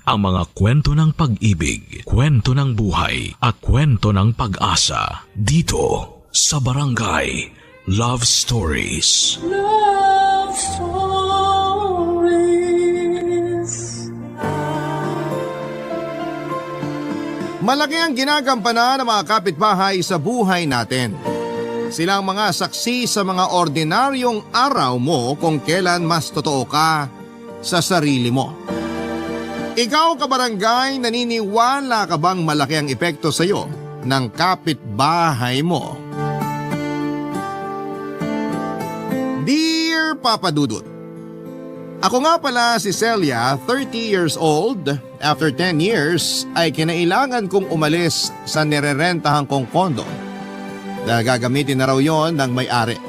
ang mga kwento ng pag-ibig, kwento ng buhay at kwento ng pag-asa dito sa Barangay Love Stories. Love Stories. Malaki ang ginagampanan ng mga kapitbahay sa buhay natin. Silang mga saksi sa mga ordinaryong araw mo kung kailan mas totoo ka sa sarili mo. Ikaw, kabarangay, naniniwala ka bang malaki ang epekto sa iyo ng kapitbahay mo? Dear Papa Dudut, ako nga pala si Celia, 30 years old. After 10 years ay kinailangan kong umalis sa nirerentahan kong kondo dahil gagamitin na raw yon ng may-ari.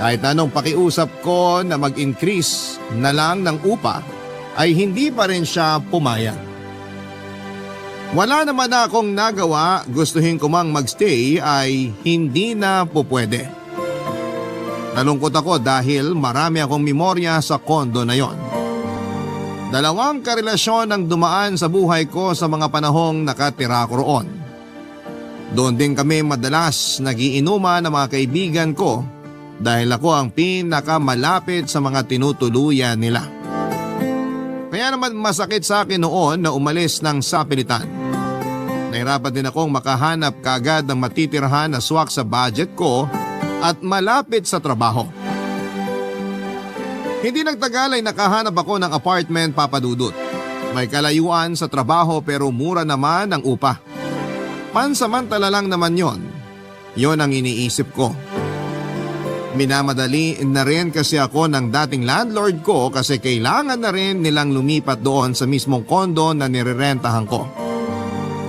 Kahit anong pakiusap ko na mag-increase na lang ng upa ay hindi pa rin siya pumayag. Wala naman akong nagawa, gustuhin ko mang magstay ay hindi na pupwede. Nalungkot ako dahil marami akong memorya sa kondo na yon. 2 karelasyon ang dumaan sa buhay ko sa mga panahong nakatira ko roon. Doon din kami madalas nagiinuman ng mga kaibigan ko dahil ako ang pinakamalapit sa mga tinutuluyan nila. Kaya naman masakit sa akin noon na umalis ng sapilitan. Nahirapan din akong makahanap kagad ng matitirhan na swak sa budget ko at malapit sa trabaho. Hindi nagtagal ay nakahanap ako ng apartment, Papa Dudut. May kalayuan sa trabaho pero mura naman ang upa. Pansamantala lang naman yon. Yon ang iniisip ko. Minamadali na rin kasi ako ng dating landlord ko kasi kailangan na rin nilang lumipat doon sa mismong kondo na nirerentahan ko.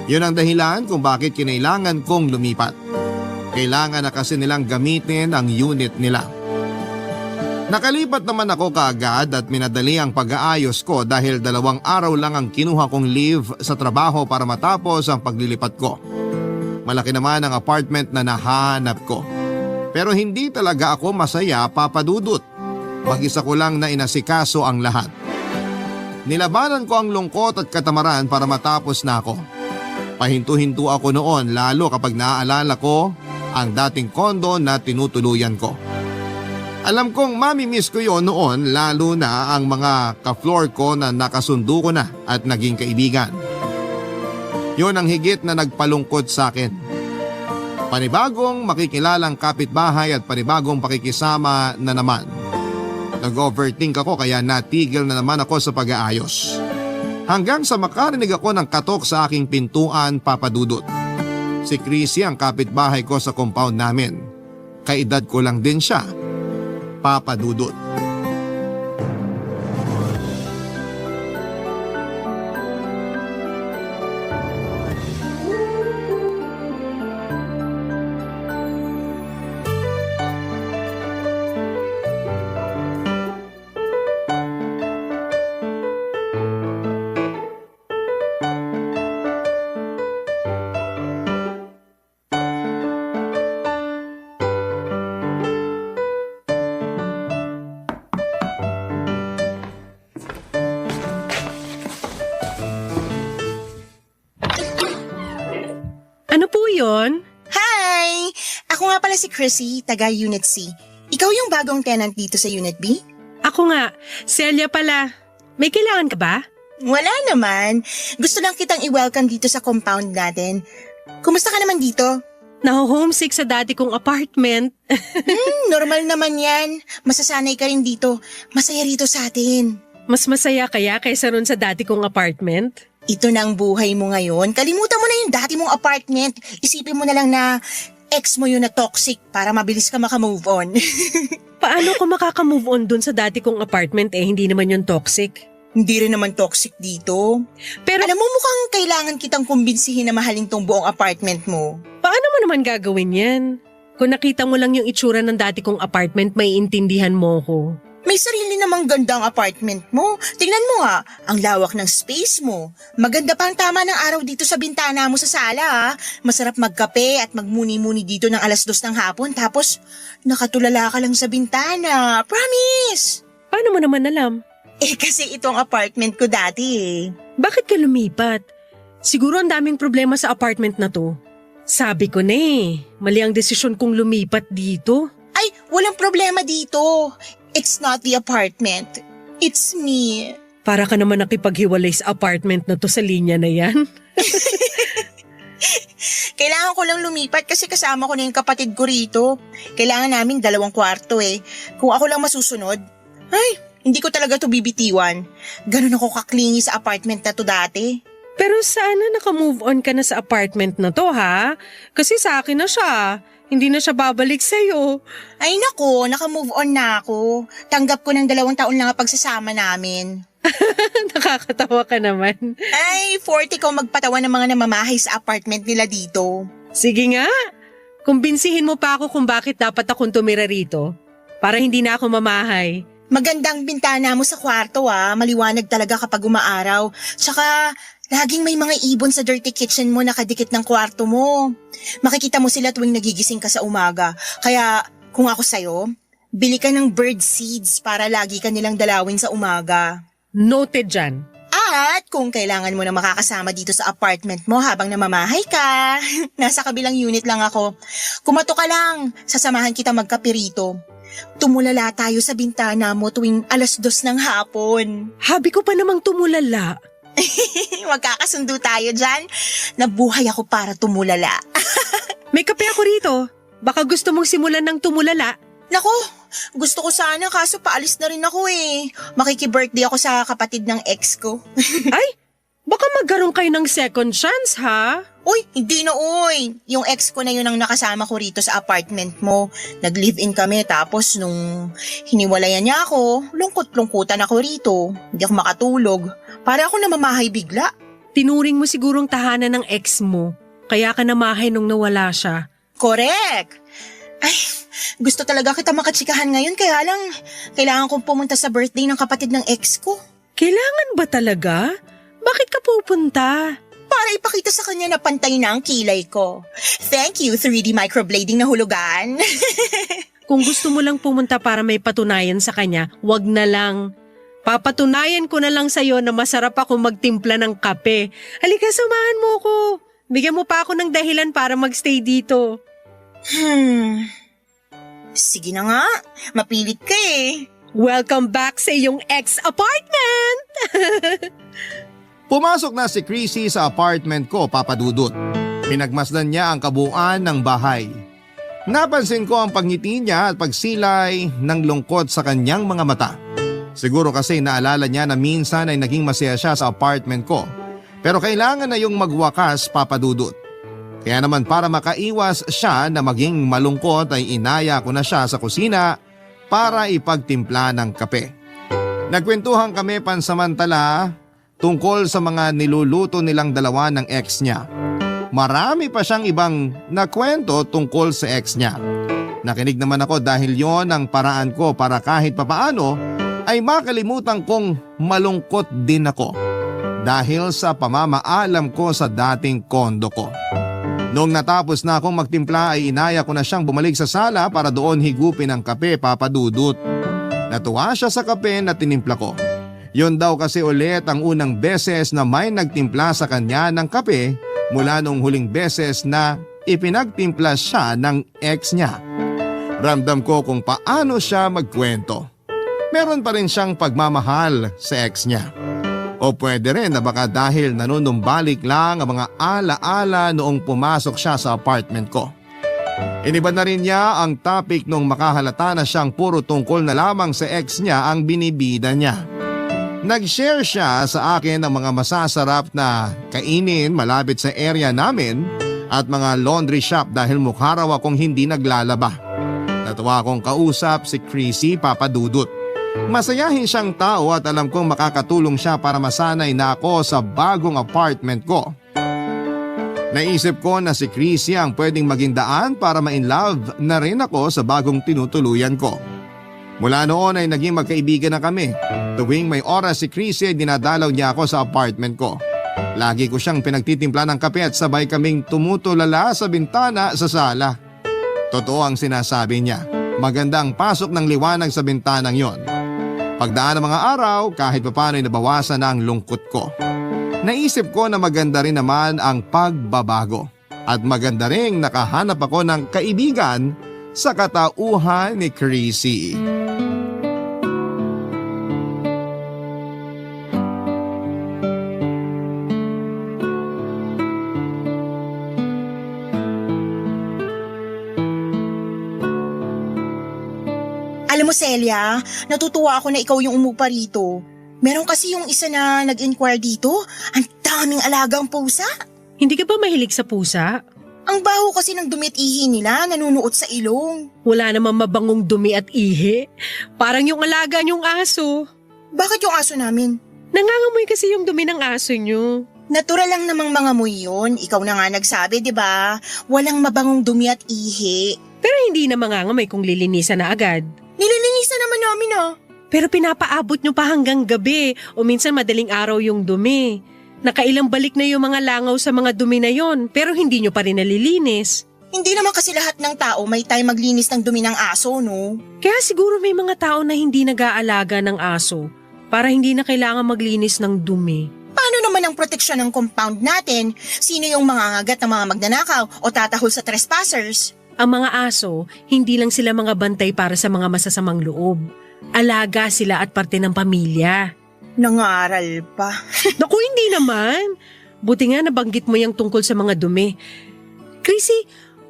Yun ang dahilan kung bakit kinailangan kong lumipat. Kailangan na kasi nilang gamitin ang unit nila. Nakalipat naman ako kaagad at minadali ang pag-aayos ko dahil 2 araw lang ang kinuha kong leave sa trabaho para matapos ang paglilipat ko. Malaki naman ang apartment na nahanap ko. Pero hindi talaga ako masaya, Papa Dudut. Mag-isa ko lang na inasikaso ang lahat. Nilabanan ko ang lungkot at katamaran para matapos na ako. Pahinto-hinto ako noon lalo kapag naaalala ko ang dating kondo na tinutuluyan ko. Alam kong mamimiss ko yon noon lalo na ang mga ka-floor ko na nakasundo ko na at naging kaibigan. Yon ang higit na nagpalungkot sa akin. Panibagong makikilalang kapitbahay at panibagong pakikisama na naman. Nag-overthink ako kaya natigil na naman ako sa pag-aayos. Hanggang sa makarinig ako ng katok sa aking pintuan, Papa Dudut. Si Chrissy ang kapitbahay ko sa compound namin. Kaedad ko lang din siya, Papa Dudut. Ano po yun? Hi! Ako nga pala si Chrissy, taga Unit C. Ikaw yung bagong tenant dito sa Unit B? Ako nga, Celia pala. May kailangan ka ba? Wala naman. Gusto lang kitang i-welcome dito sa compound natin. Kumusta ka naman dito? Naho-homesick sa dati kong apartment. Normal naman yan. Masasanay ka rin dito. Masaya rito sa atin. Mas masaya kaya kaysa ron sa dati kong apartment? Ito na ang buhay mo ngayon. Kalimutan mo na yung dati mong apartment. Isipin mo na lang na ex mo yun na toxic para mabilis ka makamove on. Paano ko makaka-move on dun sa dati kong apartment hindi naman yung toxic? Hindi rin naman toxic dito. Pero Alam mo mukhang kailangan kitang kumbinsihin na mahalin tong buong apartment mo. paano mo naman gagawin yan? Kung nakita mo lang yung itsura ng dati kong apartment, may intindihan mo ko. May sarili namang ganda ang apartment mo. Tingnan mo nga, ang lawak ng space mo. Maganda pa ang tama ng araw dito sa bintana mo sa sala. Masarap magkape at magmuni-muni dito ng 2:00 ng hapon tapos nakatulala ka lang sa bintana. Promise! Paano mo naman alam? Kasi itong apartment ko dati Bakit ka lumipat? Siguro ang daming problema sa apartment na to. Sabi ko na mali ang desisyon kong lumipat dito. Ay, walang problema dito. It's not the apartment. It's me. Para ka naman nakipaghiwalay sa apartment na to sa linya na yan. Kailangan ko lang lumipat kasi kasama ko na yung kapatid ko rito. Kailangan namin 2 kwarto eh. Kung ako lang masusunod, ay, hindi ko talaga to bibitiwan. Ganun ako kaklingi sa apartment na to dati. Pero sana naka-move on ka na sa apartment na to ha? Kasi sa akin na siya. Hindi na siya babalik sa'yo. Ay nako, naka-move on na ako. Tanggap ko ng 2 taon lang ang pagsasama namin. Nakakatawa ka naman. Ay, 40 ko magpatawa ng mga namamahay sa apartment nila dito. Sige nga, kumbinsihin mo pa ako kung bakit dapat akong tumira rito. Para hindi na ako mamahay. Magandang bintana mo sa kwarto maliwanag talaga kapag umaaraw. Tsaka, laging may mga ibon sa dirty kitchen mo nakadikit ng kwarto mo. Makikita mo sila tuwing nagigising ka sa umaga. Kaya, kung ako sa'yo, bili ka ng bird seeds para lagi ka nilang dalawin sa umaga. Noted dyan. At kung kailangan mo na makakasama dito sa apartment mo habang namamahay ka, nasa kabilang unit lang ako. Kumato ka lang, sasamahan kita magkape rito. Tumulala tayo sa bintana mo tuwing 2:00 ng hapon. Habi ko pa namang tumulala. Magkakasundo tayo dyan. Nabuhay ako para tumulala. May kape ako rito. Baka gusto mong simulan ng tumulala. Nako, gusto ko sana kaso paalis na rin ako eh. Makiki-birthday ako sa kapatid ng ex ko. Ay, baka magkaroon kayo ng second chance ha? Uy, hindi na uy. Yung ex ko na yun ang nakasama ko rito sa apartment mo. Nag-live-in kami tapos nung hiniwalayan niya ako, lungkot-lungkutan ako rito. Hindi ako makatulog. Para ako namamahay bigla. Tinuring mo sigurong tahanan ng ex mo. Kaya ka namahay nung nawala siya. Correct. Ay, gusto talaga kita makatsikahan ngayon kaya lang kailangan kong pumunta sa birthday ng kapatid ng ex ko. Kailangan ba talaga? Bakit ka pupunta? Para ipakita sa kanya na pantay na ang kilay ko. Thank you, 3D microblading na hulugan. Kung gusto mo lang pumunta para may patunayan sa kanya, wag na lang. Papatunayan ko na lang sa'yo na masarap ako magtimpla ng kape. Halika, samahan mo ko. Bigyan mo pa ako ng dahilan para magstay dito. Sige na nga, mapilit ka eh. Welcome back sa iyong ex-apartment! Pumasok na si Chrissy sa apartment ko, Papa Dudut. Pinagmasdan niya ang kabuuan ng bahay. Napansin ko ang pagngiti niya at pagsilay ng lungkot sa kanyang mga mata. Siguro kasi naalala niya na minsan ay naging masaya siya sa apartment ko. Pero kailangan na yung magwakas, Papa Dudut. Kaya naman para makaiwas siya na maging malungkot ay inaya ko na siya sa kusina para ipagtimpla ng kape. Nagkwentuhan kami pansamantala tungkol sa mga niluluto nilang dalawa ng ex niya. Marami pa siyang ibang nakwento tungkol sa ex niya. Nakinig naman ako dahil yon ang paraan ko para kahit papaano ay makalimutan kong malungkot din ako dahil sa pamamaalam ko sa dating kondo ko. Noong natapos na akong magtimpla ay inaya ko na siyang bumalik sa sala para doon higupin ang kape, Papa Dudut. Natuwa siya sa kape na tinimpla ko. Yon daw kasi ulit ang unang beses na may nagtimpla sa kanya ng kape mula noong huling beses na ipinagtimpla siya ng ex niya. Ramdam ko kung paano siya magkwento. Meron pa rin siyang pagmamahal sa ex niya. O pwede rin na baka dahil nanunumbalik lang ang mga ala-ala noong pumasok siya sa apartment ko. Iniba na rin niya ang topic nung makahalata na siyang puro tungkol na lamang sa ex niya ang binibida niya. Nag-share siya sa akin ng mga masasarap na kainin malapit sa area namin at mga laundry shop dahil mukha raw akong hindi naglalaba. Natuwa akong kausap si Chrissy, Papa Dudut. Masayahin siyang tao at alam kong makakatulong siya para masanay na ako sa bagong apartment ko. Naisip ko na si Chrissy ang pwedeng maging daan para ma-inlove na rin ako sa bagong tinutuluyan ko. Mula noon ay naging magkaibigan na kami. Tuwing may oras si Chrissy ay dinadalaw niya ako sa apartment ko. Lagi ko siyang pinagtitimpla ng kape at sabay kaming tumutulala sa bintana sa sala. Totoo ang sinasabi niya. Maganda ang pasok ng liwanag sa bintanang yon. Pagdaan ng mga araw, kahit papaano ay nabawasan na ang lungkot ko. Naisip ko na maganda rin naman ang pagbabago at maganda rin nakahanap ako ng kaibigan sa katauhan ni Chrissy. Alam mo, Celia, natutuwa ako na ikaw yung umupa rito. Meron kasi yung isa na nag-inquire dito. Ang daming alagang pusa. Hindi ka ba mahilig sa pusa? Ang baho kasi ng dumi at ihi nila, nanunuot sa ilong. Wala namang mabangong dumi at ihi. Parang yung alaga niyong aso. Bakit yung aso namin? Nangangamoy kasi yung dumi ng aso niyo. Natural lang namang mga amoy yun. Ikaw na nga nagsabi, di ba? Walang mabangong dumi at ihi. Pero hindi na mangangamoy kung lilinisan na agad. Nililinisan naman namin ah. Pero pinapaabot nyo pa hanggang gabi o minsan madaling araw yung dumi. Nakailang balik na yung mga langaw sa mga dumi na yon pero hindi nyo pa rin nalilinis. Hindi naman kasi lahat ng tao may time maglinis ng dumi ng aso, no? Kaya siguro may mga tao na hindi nag-aalaga ng aso para hindi na kailangan maglinis ng dumi. Paano naman ang proteksyon ng compound natin? Sino yung mangangagat ng mga magnanakaw o tatahol sa trespassers? Ang mga aso, hindi lang sila mga bantay para sa mga masasamang loob. Alaga sila at parte ng pamilya. Nangaral pa. Naku, hindi naman. Buti nga nabanggit mo yung tungkol sa mga dumi. Chrissy,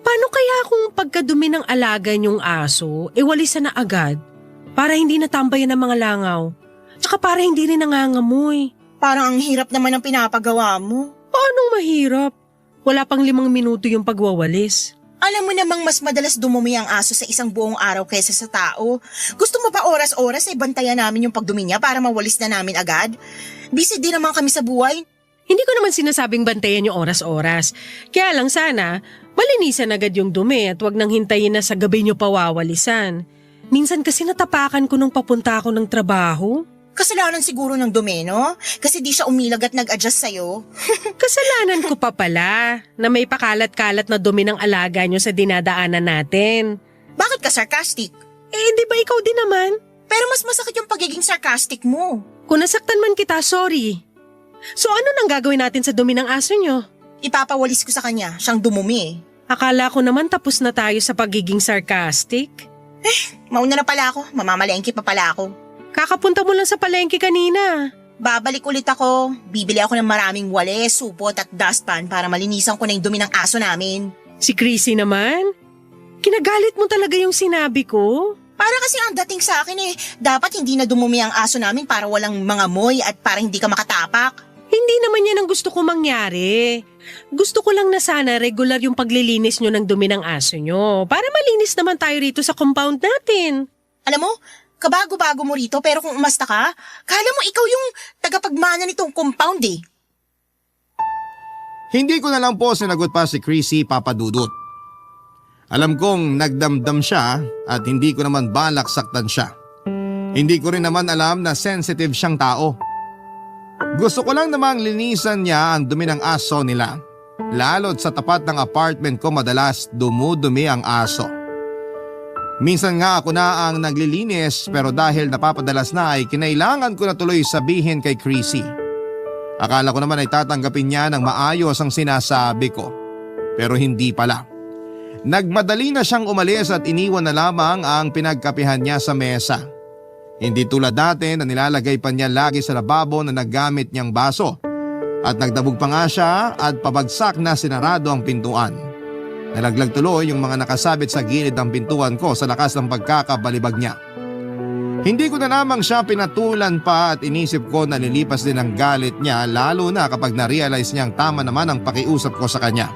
paano kaya kung pagkadumi ng alaga niyong aso, walisan na agad? Para hindi natambayan ng mga langaw. Tsaka para hindi rin nangangamoy. Parang ang hirap naman ang pinapagawa mo. Paanong mahirap? Wala pang 5 minuto yung pagwawalis. Alam mo namang mas madalas dumumi ang aso sa isang buong araw kaysa sa tao. Gusto mo ba oras-oras ay bantayan namin yung pagdumi niya para mawalis na namin agad? Busy din naman kami sa buhay. Hindi ko naman sinasabing bantayan yung oras-oras. Kaya lang sana, malinisan agad yung dumi at wag nang hintayin na sa gabi nyo pawawalisan. Minsan kasi natapakan ko nung papunta ako ng trabaho. Kasalanan siguro ng dumi, no? Kasi di siya umilag at nag-adjust sa'yo. Kasalanan ko pa pala na may pakalat-kalat na dumi ng alaga nyo sa dinadaanan natin. Bakit ka sarcastic? Di ba ikaw din naman? Pero mas masakit yung pagiging sarcastic mo. Kung nasaktan man kita, sorry. So ano nang gagawin natin sa dumi ng aso nyo? Ipapawalis ko sa kanya, siyang dumumi. Akala ko naman tapos na tayo sa pagiging sarcastic. Mauna na pala ako, mamamalengke pa pala ako. Kakapunta mo lang sa palengke kanina. Babalik ulit ako. Bibili ako ng maraming walis, supot at dustpan para malinisan ko na yung dumi ng aso namin. Si Chrissy naman? Kinagalit mo talaga yung sinabi ko? Para kasi ang dating sa akin dapat hindi na dumumi ang aso namin para walang mga moy at para hindi ka makatapak. Hindi naman yan ang gusto ko mangyari. Gusto ko lang na sana regular yung paglilinis nyo ng dumi ng aso nyo para malinis naman tayo rito sa compound natin. Alam mo, kabago-bago mo rito pero kung umasta ka, kala mo ikaw yung tagapagmana nitong compound eh. Hindi ko na lang po sinagot pa si Chrissy Papadudut. Alam kong nagdamdam siya at hindi ko naman balak saktan siya. Hindi ko rin naman alam na sensitive siyang tao. Gusto ko lang namang linisan niya ang dumi ng aso nila. Lalo't sa tapat ng apartment ko madalas dumudumi ang aso. Minsan nga ako na ang naglilinis pero dahil napapadalas na ay kinailangan ko na tuloy sabihin kay Chrissy. Akala ko naman ay tatanggapin niya ng maayos ang sinasabi ko. Pero hindi pala. Nagmadali na siyang umalis at iniwan na lamang ang pinagkapihan niya sa mesa. Hindi tulad dati na nilalagay pa niya lagi sa lababo na naggamit niyang baso. At nagdabog pa nga siya at pabagsak na sinarado ang pintuan. Nalaglag tuloy yung mga nakasabit sa gilid ng pintuan ko sa lakas ng pagkakabalibag niya. Hindi ko na lamang siya pinatulan pa at inisip ko na lilipas din ang galit niya lalo na kapag na-realize niyang tama naman ang pakiusap ko sa kanya.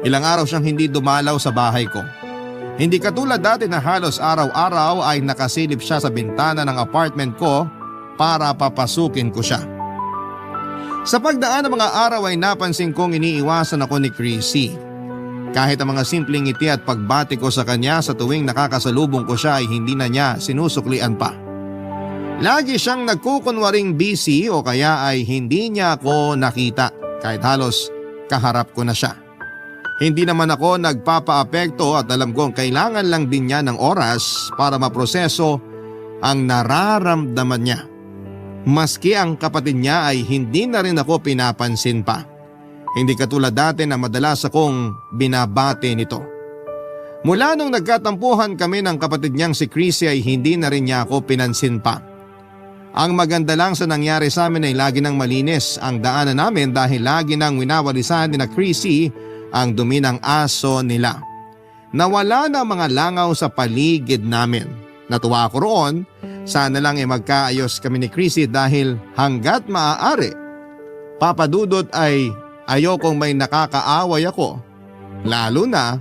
Ilang araw siyang hindi dumalaw sa bahay ko. Hindi katulad dati na halos araw-araw ay nakasilip siya sa bintana ng apartment ko para papasukin ko siya. Sa pagdaan ng mga araw ay napansin kong iniiwasan ako ni Chrissy. Kahit ang mga simpleng ngiti at pagbati ko sa kanya sa tuwing nakakasalubong ko siya ay hindi na niya sinusuklian pa. Lagi siyang nagkukunwaring busy o kaya ay hindi niya ako nakita kahit halos kaharap ko na siya. Hindi naman ako nagpapaapekto at alam kong kailangan lang din niya ng oras para maproseso ang nararamdaman niya. Maski ang kapatid niya ay hindi na rin ako pinapansin pa. Hindi katulad dati na madalas akong binabati nito. Mula nung nagkatampuhan kami ng kapatid niyang si Chrissy ay hindi na rin niya ako pinansin pa. Ang maganda lang sa nangyari sa amin ay lagi nang malinis ang daanan namin dahil lagi nang winawalisan ni na Chrissy ang dumi ng aso nila. Nawala na mga langaw sa paligid namin. Natuwa ako roon, sana lang magkaayos kami ni Chrissy dahil hanggat maaari, Papadudot ay ayokong may nakakaaway ako, lalo na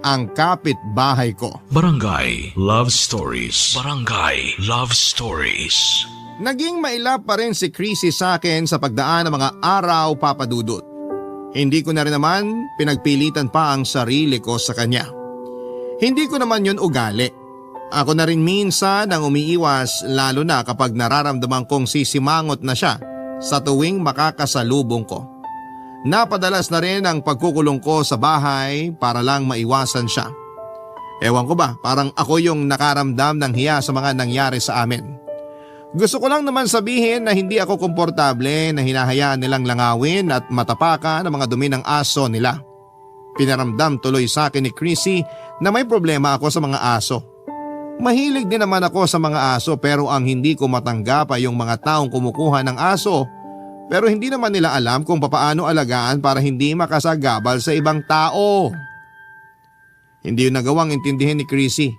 ang kapitbahay ko. Barangay Love Stories. Barangay Love Stories. Naging mailap pa rin si Chrissy sa akin sa pagdaan ng mga araw, Papadudot. Hindi ko na rin naman pinagpilitan pa ang sarili ko sa kanya. Hindi ko naman yun ugali. Ako na rin minsan ang umiiwas lalo na kapag nararamdaman kong sisimangot na siya sa tuwing makakasalubong ko. Napadalas na rin ang pagkukulong ko sa bahay para lang maiwasan siya. Ewan ko ba, parang ako yung nakaramdam ng hiya sa mga nangyari sa amin. Gusto ko lang naman sabihin na hindi ako komportable na hinahayaan nilang langawin at matapakan ang mga dumi ng aso nila. Pinaramdam tuloy sa akin ni Chrissy na may problema ako sa mga aso. Mahilig din naman ako sa mga aso pero ang hindi ko matanggap ay yung mga taong kumukuha ng aso pero hindi naman nila alam kung papaano alagaan para hindi makasagabal sa ibang tao. Hindi yun nagawang intindihin ni Chrissy.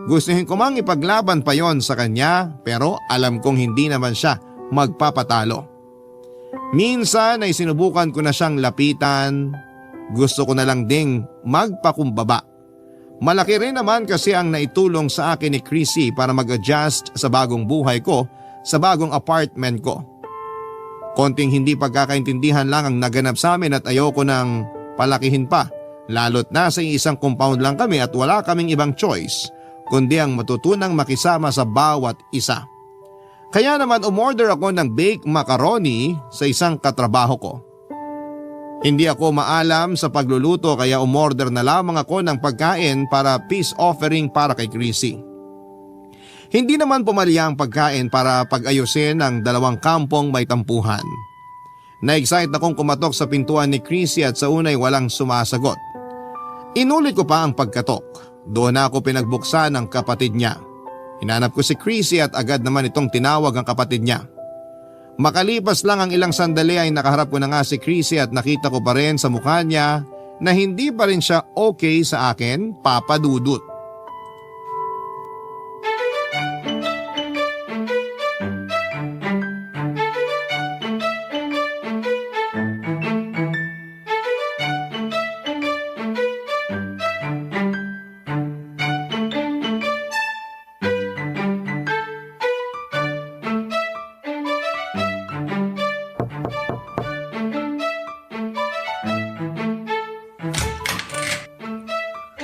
Gustuhin ko mang ipaglaban pa yon sa kanya pero alam kong hindi naman siya magpapatalo. Minsan ay sinubukan ko na siyang lapitan. Gusto ko na lang ding magpakumbaba. Malaki rin naman kasi ang naitulong sa akin ni Chrissy para mag-adjust sa bagong buhay ko sa bagong apartment ko. Konting hindi pagkakaintindihan lang ang naganap sa amin at ayoko nang palakihin pa. Lalo't nasa isang compound lang kami at wala kaming ibang choice kundi ang matutunang makisama sa bawat isa. Kaya naman umorder ako ng baked macaroni sa isang katrabaho ko. Hindi ako maalam sa pagluluto kaya umorder na lamang ako ng pagkain para peace offering para kay Chrissy. Hindi naman pumalya ang pagkain para pag-ayusin ang dalawang kampong may tampuhan. Na-excite akong kumatok sa pintuan ni Chrissy at sa unay walang sumasagot. Inulit ko pa ang pagkatok. Doon ako pinagbuksan ng kapatid niya. Hinanap ko si Chrissy at agad naman itong tinawag ang kapatid niya. Makalipas lang ang ilang sandali ay nakaharap ko na nga si Chrissy at nakita ko pa rin sa mukha niya na hindi pa rin siya okay sa akin, Papadudot.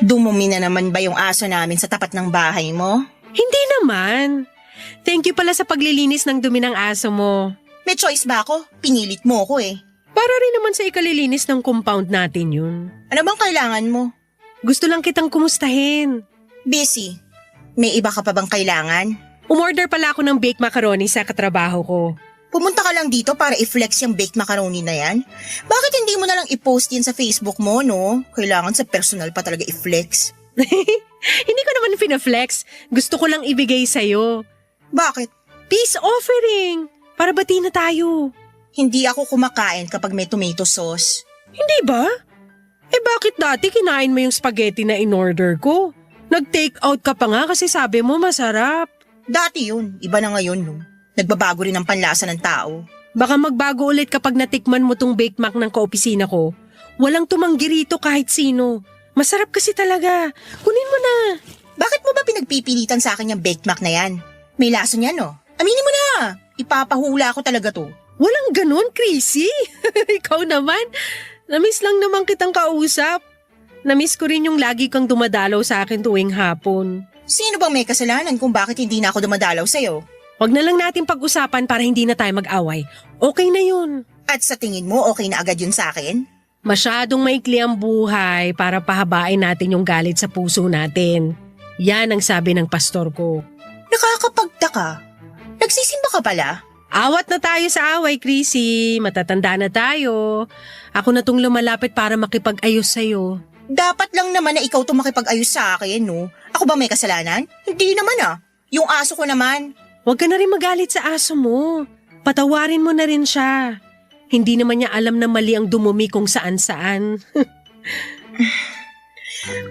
Dumumi na naman ba yung aso namin sa tapat ng bahay mo? Hindi naman. Thank you pala sa paglilinis ng dumi ng aso mo. May choice ba ako? Pinilit mo ko eh. Para rin naman sa ikalilinis ng compound natin yun. Ano bang kailangan mo? Gusto lang kitang kumustahin. Busy. May iba ka pa bang kailangan? Umorder pala ako ng baked macaroni sa katrabaho ko. Pumunta ka lang dito para i-flex yung baked macaroni na yan? Bakit hindi mo na lang i-post yan sa Facebook mo, no? Kailangan sa personal pa talaga i-flex. Hindi ko naman pinaflex. Gusto ko lang ibigay sa'yo. Bakit? Peace offering. Para bati na tayo. Hindi ako kumakain kapag may tomato sauce. Hindi ba? Eh bakit dati kinain mo yung spaghetti na in-order ko? Nag-take out ka pa nga kasi sabi mo masarap. Dati yun, iba na ngayon, no? Nagbabago rin ang panlasa ng tao. Baka magbago ulit kapag natikman mo tong baked mac ng kaopisina ko. Walang tumanggi rito kahit sino. Masarap kasi talaga. Kunin mo na. Bakit mo ba pinagpipilitan sa akin yung baked mac na yan? May lasa niya, no? Aminin mo na. Ipapahula ko talaga to. Walang ganun, Chrissy. Ikaw naman. Namiss lang naman kitang kausap. Namiss ko rin yung lagi kang dumadalaw sa akin tuwing hapon. Sino bang may kasalanan kung bakit hindi na ako dumadalaw sa'yo? Wag na lang natin pag-usapan para hindi na tayo mag-away. Okay na yun. At sa tingin mo, okay na agad yun sa akin? Masyadong maikli ang buhay para pahabain natin yung galit sa puso natin. Yan ang sabi ng pastor ko. Nakakapagtaka. Nagsisimba ka pala? Awat na tayo sa away, Chrissy. Matatanda na tayo. Ako na tong lumalapit para makipag-ayos sa'yo. Dapat lang naman na ikaw makipag-ayos sa akin, no? Ako ba may kasalanan? Hindi naman Yung aso ko naman. Huwag ka na rin magalit sa aso mo. Patawarin mo na rin siya. Hindi naman niya alam na mali ang dumumi kung saan-saan.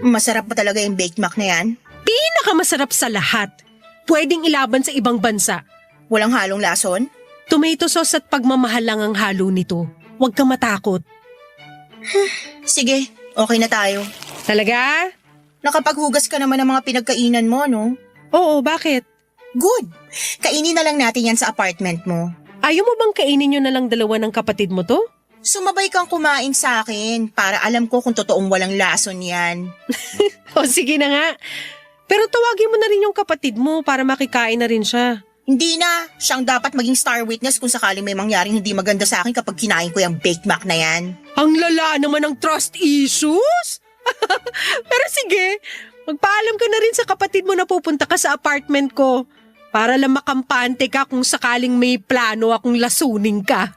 Masarap pa talaga yung baked mac na yan. Pinakamasarap sa lahat. Pwedeng ilaban sa ibang bansa. Walang halong lason. Tomato sauce at pagmamahal lang ang halo nito. Huwag ka matakot. Sige, okay na tayo. Talaga? Nakapaghugas ka naman ng mga pinagkainan mo, no? Oo, bakit? Good. Kainin na lang natin yan sa apartment mo. Ayaw mo bang kainin nyo na lang dalawa ng kapatid mo to? Sumabay kang kumain sa akin para alam ko kung totoong walang lason yan. O sige na nga. Pero tawagin mo na rin yung kapatid mo para makikain na rin siya. Hindi na. Siyang dapat maging star witness kung sakaling may mangyaring hindi maganda sa akin kapag kinain ko yung baked mac na yan. Ang lala naman ng trust issues? Pero sige, magpaalam ka na rin sa kapatid mo na pupunta ka sa apartment ko para lang makampante ka kung sakaling may plano akong lasunin ka.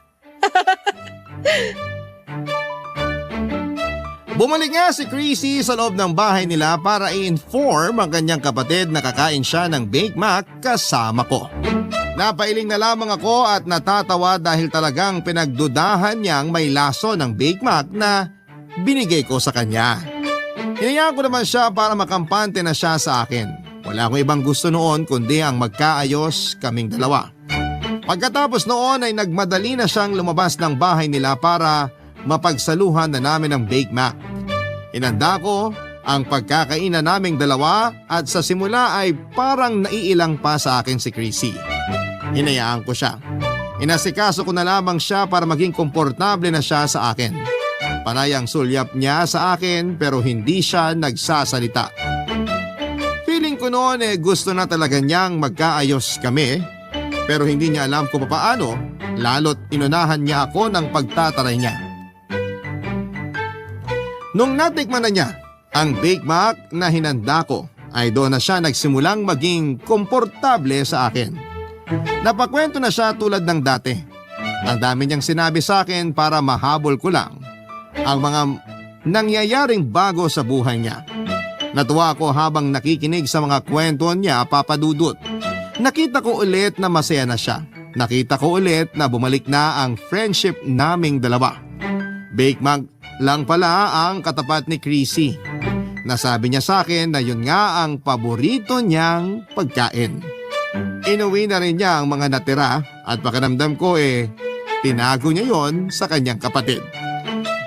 Bumalik nga si Chrissy sa loob ng bahay nila para i-inform ang kanyang kapatid na kakain siya ng baked mac kasama ko. Napailing na lamang ako at natatawa dahil talagang pinagdudahan niyang may laso ng baked mac na binigay ko sa kanya. Hinayaan ko naman siya para makampante na siya sa akin. Wala akong ibang gusto noon kundi ang magkaayos kaming dalawa. Pagkatapos noon ay nagmadali na siyang lumabas ng bahay nila para mapagsaluhan na namin ng baked mac. Inanda ko ang pagkakainan naming dalawa at sa simula ay parang naiilang pa sa akin si Chrissy. Hinayaan ko siya. Inasikaso ko na lamang siya para maging komportable na siya sa akin. Panay ang sulyap niya sa akin pero hindi siya nagsasalita. Feeling ko noon gusto na talaga niyang magkaayos kami pero hindi niya alam kung paano lalo't inunahan niya ako ng pagtataray niya. Nung natikman na niya ang baked mac na hinanda ko ay doon na siya nagsimulang maging komportable sa akin. Napakwento na siya tulad ng dati. Ang dami niyang sinabi sa akin para mahabol ko lang ang mga nangyayaring bago sa buhay niya. Natuwa ako habang nakikinig sa mga kwento niya, Papa Dudut. Nakita ko ulit na masaya na siya. Nakita ko ulit na bumalik na ang friendship naming dalawa. Baked mac lang pala ang katapat ni Chrissy. Nasabi niya sa akin na yun nga ang paborito niyang pagkain. Inuwi na rin niya ang mga natira at pakiramdam ko tinago niya yon sa kanyang kapatid.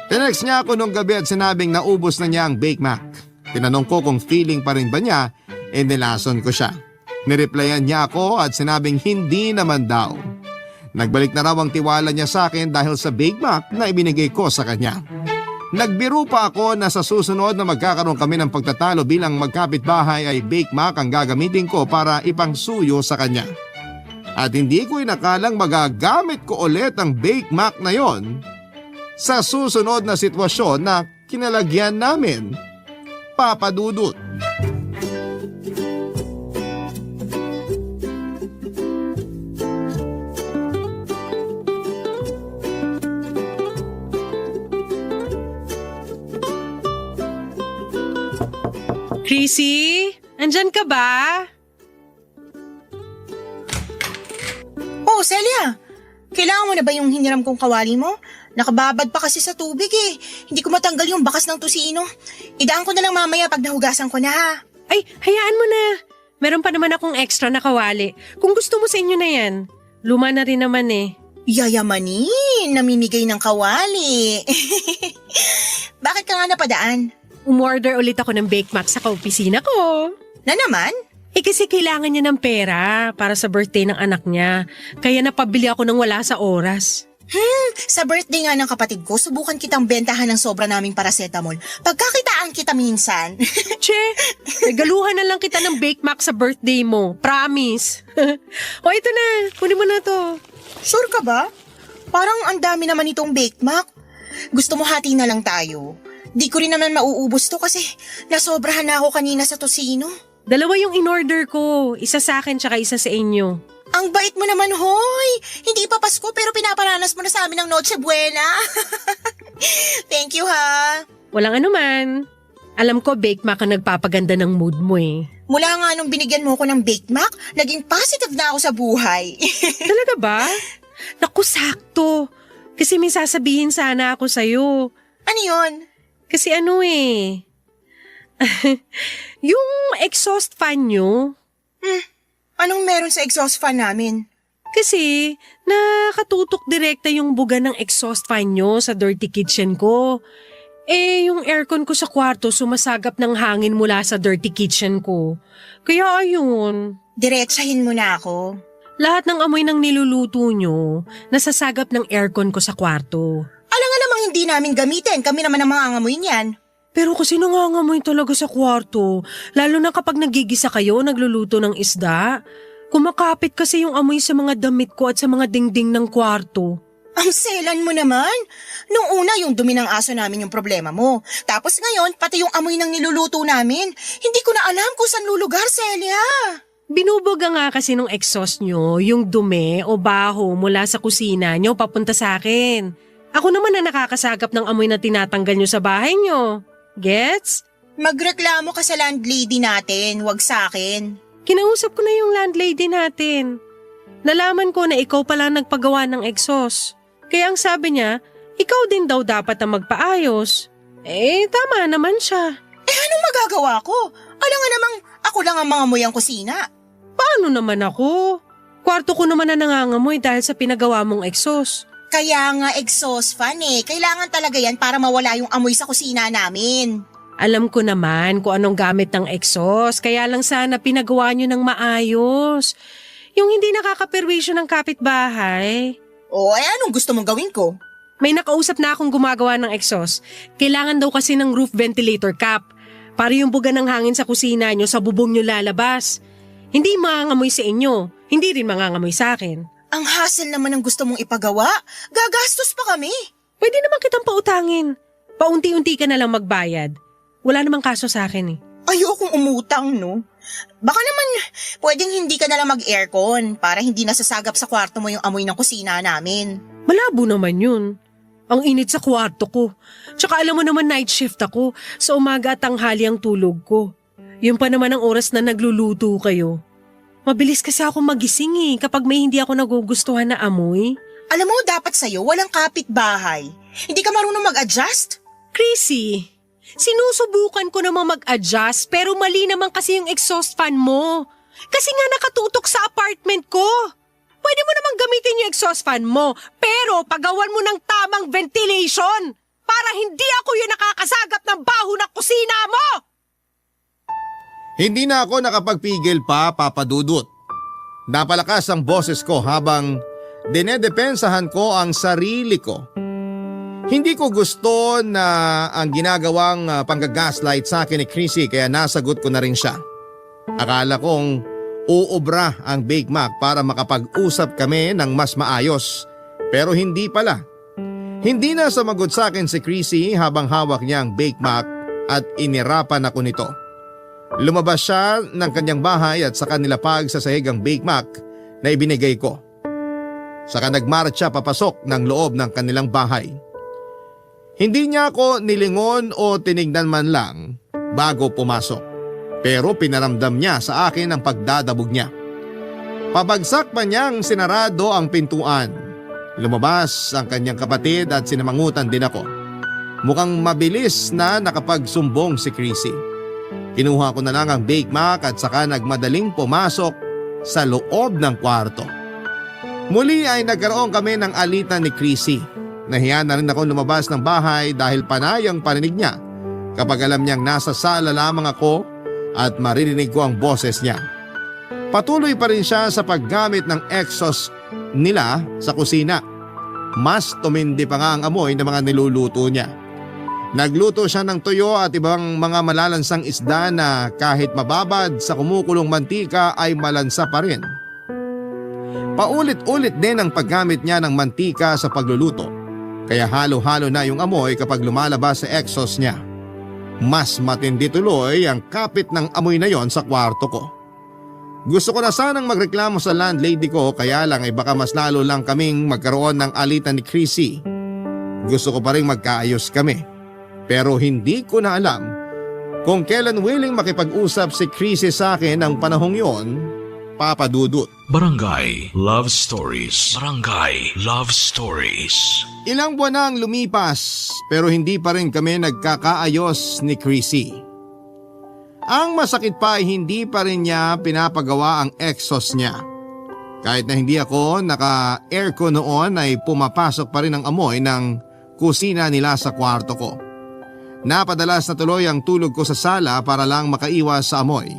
Tinext niya ako nung gabi at sinabing naubos na niya ang baked mac. Tinanong ko kung feeling pa rin ba niya, nilason ko siya. Nireplyan niya ako at sinabing hindi naman daw. Nagbalik na raw ang tiwala niya sa akin dahil sa baked mac na ibinigay ko sa kanya. Nagbiro pa ako na sa susunod na magkakaroon kami ng pagtatalo bilang magkapitbahay ay baked mac ang gagamitin ko para ipangsuyo sa kanya. At hindi ko inakalang magagamit ko ulit ang baked mac na yon sa susunod na sitwasyon na kinalagyan namin, Papa Dudut. Chrissy, andyan ka ba? Oh, Celia! Kailangan mo na ba yung hiniram kong kawali mo? Nakababad pa kasi sa tubig Hindi ko matanggal yung bakas ng tusino. Idaan ko na lang mamaya pag nahugasan ko na ha. Ay, hayaan mo na. Meron pa naman akong extra na kawali. Kung gusto mo sa inyo na yan. Luma na rin naman Yayamanin, namimigay ng kawali. Bakit ka nga napadaan? Umorder ulit ako ng baked mac sa kaopisina ko. Na naman? Kasi kailangan niya ng pera para sa birthday ng anak niya. Kaya napabili ako ng wala sa oras. Sa birthday nga ng kapatid ko, subukan kitang bentahan ng sobra naming paracetamol. Pagkakitaan kita minsan. Che, regaluhan na lang kita ng baked mac sa birthday mo. Promise. O ito na, kunin mo na to. Sure ka ba? Parang ang dami naman itong baked mac. Gusto mo hati na lang tayo? Di ko rin naman mauubos to kasi nasobrahan na ako kanina sa tosino. Dalawa yung in-order ko. Isa sa akin tsaka isa sa inyo. Ang bait mo naman, hoy! Hindi pa Pasko pero pinaparanas mo na sa amin ng Noche Buena. Thank you, ha? Walang anuman. Alam ko, Bake Mac ang nagpapaganda ng mood mo eh. Mula nga nung binigyan mo ko ng Bake Mac, naging positive na ako sa buhay. Talaga ba? Naku, sakto. Kasi may sasabihin sana ako sa'yo. Ano yun? Kasi ano eh. Yung exhaust fan nyo, Anong meron sa exhaust fan namin? kasi nakatutok direkta yung buga ng exhaust fan nyo sa dirty kitchen ko. Eh, yung aircon ko sa kwarto sumasagap ng hangin mula sa dirty kitchen ko. Kaya ayun, Diretsahin mo na ako. lahat ng amoy ng niluluto nyo nasasagap ng aircon ko sa kwarto. Alam nga namang hindi namin gamitin. Kami naman ang mga angamoy niyan. Pero kasi nangangamoy talaga sa kwarto, lalo na kapag nagigisa kayo, nagluluto ng isda. Kumakapit kasi yung amoy sa mga damit ko at sa mga dingding ng kwarto. Ang selan mo naman. Nung una yung dumi ng aso namin yung problema mo. Tapos ngayon, pati yung amoy ng niluluto namin. Hindi ko na alam kung saan lulugar, Celia. Binubuga nga kasi nung exhaust nyo, yung dumi o baho mula sa kusina nyo papunta sa akin. Ako naman na nakakasagap ng amoy na tinatanggal nyo sa bahay nyo. Gets? Magreklamo ka sa landlady natin, wag sa akin. Kinausap ko na yung landlady natin. Nalaman ko na ikaw pala nagpagawa ng exhaust. Kaya ang sabi niya, ikaw din daw dapat ang magpaayos. Eh, tama naman siya. Eh anong magagawa ko? Alam nga namang ako lang ang mangamoy ang kusina. Paano naman ako? Kwarto ko naman na nangangamoy dahil sa pinagawa mong exhaust. Kaya nga exhaust fan eh. Kailangan talaga yan para mawala yung amoy sa kusina namin. Alam ko naman kung anong gamit ng exhaust, kaya lang sana pinagawa nyo ng maayos. Yung hindi nakakaperwisyo ng kapitbahay. O eh anong gusto mong gawin ko? May nakausap na akong gumagawa ng exhaust. Kailangan daw kasi ng roof ventilator cap. Para yung buga ng hangin sa kusina nyo sa bubong nyo lalabas. Hindi mangangamoy sa inyo, hindi rin mangangamoy sa akin. Ang hassle naman ng gusto mong ipagawa. Gagastos pa kami. Pwede naman kitang pautangin. Paunti-unti ka na lang magbayad. Wala namang kaso sa akin eh. Ayokong umutang, no? Baka naman pwedeng hindi ka na lang mag-aircon para hindi nasasagap sa kwarto mo yung amoy ng kusina namin. Malabo naman yun. Ang init sa kwarto ko. Tsaka alam mo naman night shift ako. Sa umaga at tanghali ang tulog ko. Yun pa naman ang oras na nagluluto kayo. Mabilis kasi ako magising eh kapag may hindi ako nagugustuhan na amoy. Alam mo, dapat sa'yo walang kapitbahay. Hindi ka marunong mag-adjust? Chrissy, sinusubukan ko namang mag-adjust pero mali naman kasi yung exhaust fan mo. Kasi nga nakatutok sa apartment ko. Pwede mo namang gamitin yung exhaust fan mo pero pagawan mo ng tamang ventilation para hindi ako yung nakakasagap ng baho ng kusina mo. Hindi na ako nakapagpigil pa, Papa Dudut. Napalakas ang boses ko habang dinedepensahan ko ang sarili ko. Hindi ko gusto na ang ginagawang panggagaslight sa akin ni Chrissy kaya nasagot ko na rin siya. Akala kong uubra ang Bake Mac para makapag-usap kami ng mas maayos. Pero hindi pala. Hindi na sumagot sa akin si Chrissy habang hawak niya ang Bake Mac at inirapan ako nito. Lumabas siya ng kanyang bahay at saka nilapag sa sahig ang Bake Mac na ibinigay ko. Saka nagmarcha papasok ng loob ng kanilang bahay. Hindi niya ako nilingon o tinignan man lang bago pumasok. Pero pinaramdam niya sa akin ang pagdadabog niya. Pabagsak pa niyang sinarado ang pintuan. Lumabas ang kanyang kapatid at sinamangutan din ako. Mukhang mabilis na nakapagsumbong si Chrissy. Kinuha ko na lang ang Bake Mac at saka nagmadaling pumasok sa loob ng kwarto. Muli ay nagkaroon kami ng alitan ni Chrissy. Nahiya na rin ako lumabas ng bahay dahil panay ang paninig niya kapag alam niyang nasa sala lamang ako at maririnig ko ang boses niya. Patuloy pa rin siya sa paggamit ng exhaust nila sa kusina. Mas tumindi pa nga ang amoy ng mga niluluto niya. Nagluto siya ng tuyo at ibang mga malalansang isda na kahit mababad sa kumukulong mantika ay malansa pa rin. Paulit-ulit din ang paggamit niya ng mantika sa pagluluto. Kaya halo-halo na yung amoy kapag lumalabas sa exhaust niya. Mas matindi tuloy ang kapit ng amoy na yon sa kwarto ko. Gusto ko na sanang magreklamo sa landlady ko kaya lang ay baka mas lalo lang kaming magkaroon ng alitan ni Chrissy. Gusto ko pa rin magkaayos kami. Pero hindi ko na alam kung kailan willing makipag-usap si Chrissy sa akin ng panahong yon, Papa Dudut. Barangay Love Stories. Barangay Love Stories. Ilang buwan na ang lumipas pero hindi pa rin kami nagkakaayos ni Chrissy. Ang masakit pa ay hindi pa rin niya pinapagawa ang exhaust niya. Kahit na hindi ako naka-aircon noon ay pumapasok pa rin ang amoy ng kusina nila sa kwarto ko. Napadalas na tuloy ang tulog ko sa sala para lang makaiwas sa amoy.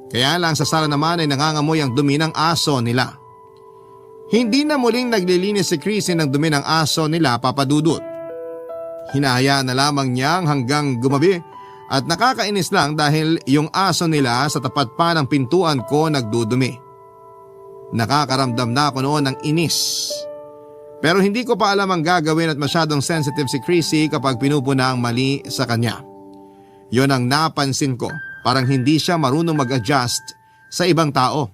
Kaya lang sa sala naman ay nangangamoy ang dumi ng aso nila. Hindi na muling naglilinis si Chrissy ng dumi ng aso nila, Papa Dudut. Hinahayaan na lamang niyang hanggang gumabi at nakakainis lang dahil yung aso nila sa tapat pa ng pintuan ko nagdudumi. Nakakaramdam na ako noon ng inis. Pero hindi ko pa alam ang gagawin at masyadong sensitive si Chrissy kapag pinupuna ang mali sa kanya. Yon ang napansin ko, parang hindi siya marunong mag-adjust sa ibang tao.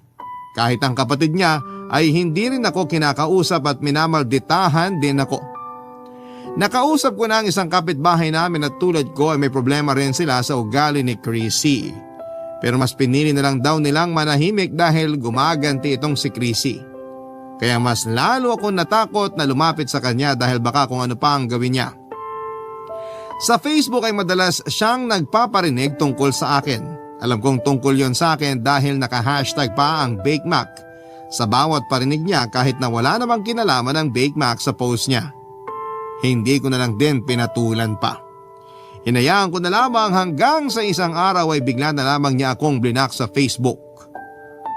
Kahit ang kapatid niya ay hindi rin ako kinakausap at minamalditahan din ako. Nakausap ko na ang isang kapitbahay namin at tulad ko ay may problema rin sila sa ugali ni Chrissy. Pero mas pinili na lang daw nilang manahimik dahil gumaganti itong si Chrissy. Kaya mas lalo akong natakot na lumapit sa kanya dahil baka kung ano pa ang gawin niya. Sa Facebook ay madalas siyang nagpaparinig tungkol sa akin. Alam kong tungkol yon sa akin dahil naka-hashtag pa ang Bake Mac sa bawat parinig niya kahit na wala namang kinalaman ang Bake Mac sa post niya. Hindi ko na lang din pinatulan pa. Hinayaan ko na lamang hanggang sa isang araw ay bigla na lamang niya akong blinak sa Facebook.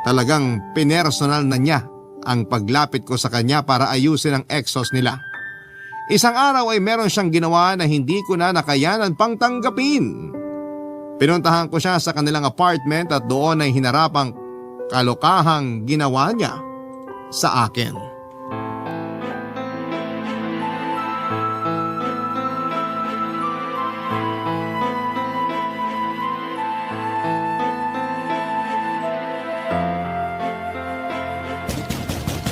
Talagang pinersonal na niya ang paglapit ko sa kanya para ayusin ang exhaust nila. Isang araw ay meron siyang ginawa na hindi ko na nakayanan pang tanggapin. Pinuntahan ko siya sa kanilang apartment at doon ay hinarap ang kalokahang ginawa niya sa akin.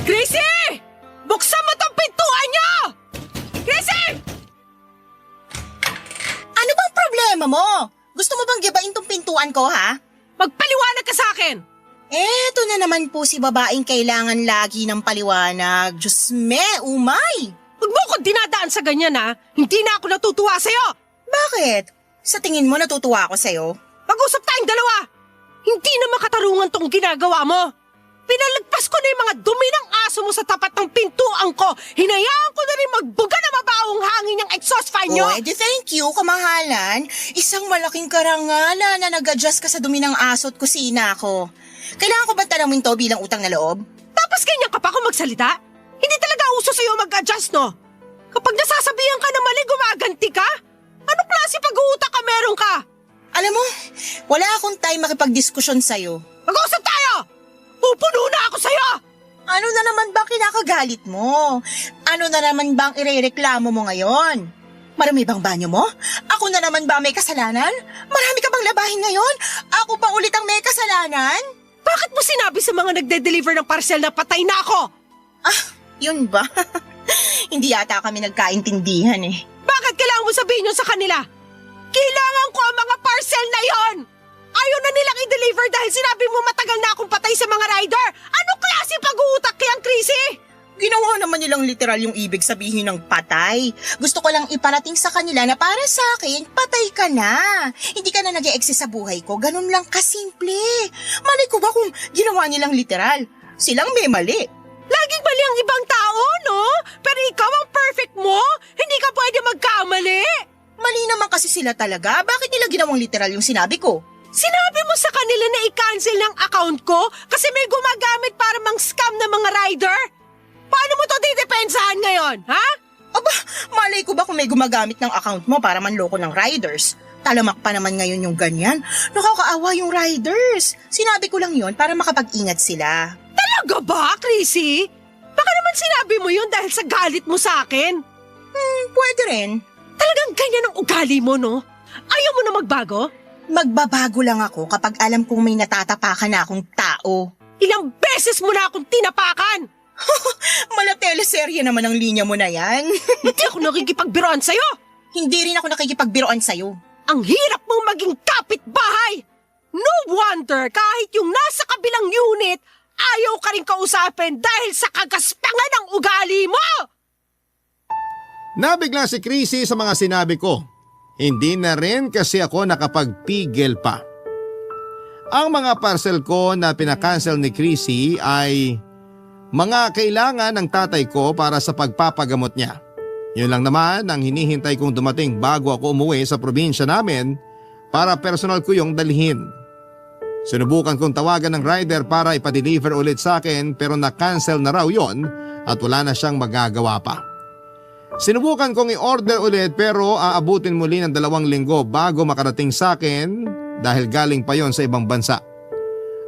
Chrissy! Buksan mo tong pintuan niyo! Chrissy! Ano bang problema mo? Gusto mo bang gibain tong pintuan ko, ha? Magpaliwanag ka sa akin! Eto na naman po si babaeng kailangan lagi ng paliwanag. Diyos me, umay! Huwag mo ko dinadaan sa ganyan ha. Hindi na ako natutuwa sa'yo. Bakit? Sa tingin mo natutuwa ako sa'yo? Mag-usap tayong dalawa. Hindi na makatarungan tong ginagawa mo. Pinalagpas ko na yung mga dumi ng aso mo sa tapat ng pintuan ko. Hinayaan ko na rin magbuga na mabawang hangin ng exhaust fan nyo. Oh, edi thank you, kamahalan. Isang malaking karangalan na nag-adjust ka sa dumi ng aso at kusina ko. Kailangan ko ba tanawin to bilang utang na loob? Tapos ganyan ka pa kung magsalita? Hindi talaga uso sa'yo mag-adjust, no? Kapag nasasabihan ka na mali, gumaganti ka? Anong klase pag-uutak ka meron ka? Alam mo, wala akong time makipag-diskusyon sa'yo. Mag-usap tayo! Pupuno na ako sa'yo! Ano na naman ba kinakagalit mo? Ano na naman bang irereklamo mo ngayon? Marami bang banyo mo? Ako na naman ba may kasalanan? Marami ka bang labahin ngayon? Ako pa ulit ang may kasalanan? Bakit mo sinabi sa mga nagde-deliver ng parcel na patay na ako? Ah, yun ba? Hindi yata kami nagkaintindihan eh. Bakit kailangan mo sabihin yun sa kanila? Kailangan ko ang mga parcel na yon! Ayaw na nilang i-deliver dahil sinabi mo matagal na akong patay sa mga rider! Anong klase pag-uutak kayang Chrissy? Ginawa naman nilang literal yung ibig sabihin ng patay. Gusto ko lang iparating sa kanila na para sa akin, patay ka na. Hindi ka na nag-e-exist sa buhay ko. Ganun lang kasimple. Mali ko ba kung ginawa nilang literal? Silang may mali. Laging mali ang ibang tao, no? Pero ikaw ang perfect mo? Hindi ka pwede magkamali? Mali naman kasi sila talaga. Bakit nila ginawang literal yung sinabi ko? Sinabi mo sa kanila na i-cancel ng account ko kasi may gumagamit para mang-scam ng mga rider? Paano mo to didepensahan ngayon, ha? Aba, malay ko ba kung may gumagamit ng account mo para manloko ng riders? Talamak pa naman ngayon yung ganyan. Nakakaawa yung riders. Sinabi ko lang yon para makapag-ingat sila. Talaga ba, Chrissy? Baka naman sinabi mo yun dahil sa galit mo sa akin. Pwede rin. Talagang ganyan ang ugali mo, no? Ayaw mo na magbago? Magbabago lang ako kapag alam kong may natatapakan na akong tao. Ilang beses mo na akong tinapakan! Malateleserye naman ang linya mo na yan. Hindi ako nakikipagbiroan sa'yo! Hindi rin ako nakikipagbiroan sa'yo. Ang hirap mong maging kapitbahay! No wonder kahit yung nasa kabilang unit, ayaw ka rin kausapin dahil sa kagaspangan ng ugali mo! Nabigla si Chrissy sa mga sinabi ko. Hindi na rin kasi ako nakapagpigil pa. Ang mga parcel ko na pinakancel ni Chrissy ay mga kailangan ng tatay ko para sa pagpapagamot niya. Yun lang naman ang hinihintay kong dumating bago ako umuwi sa probinsya namin para personal ko yung dalhin. Sinubukan kong tawagan ng rider para ipa-deliver ulit sa akin pero na-cancel na raw yon at wala na siyang magagawa pa. Sinubukan kong i-order ulit pero aabutin muli ng 2 linggo bago makarating sa akin dahil galing pa yon sa ibang bansa.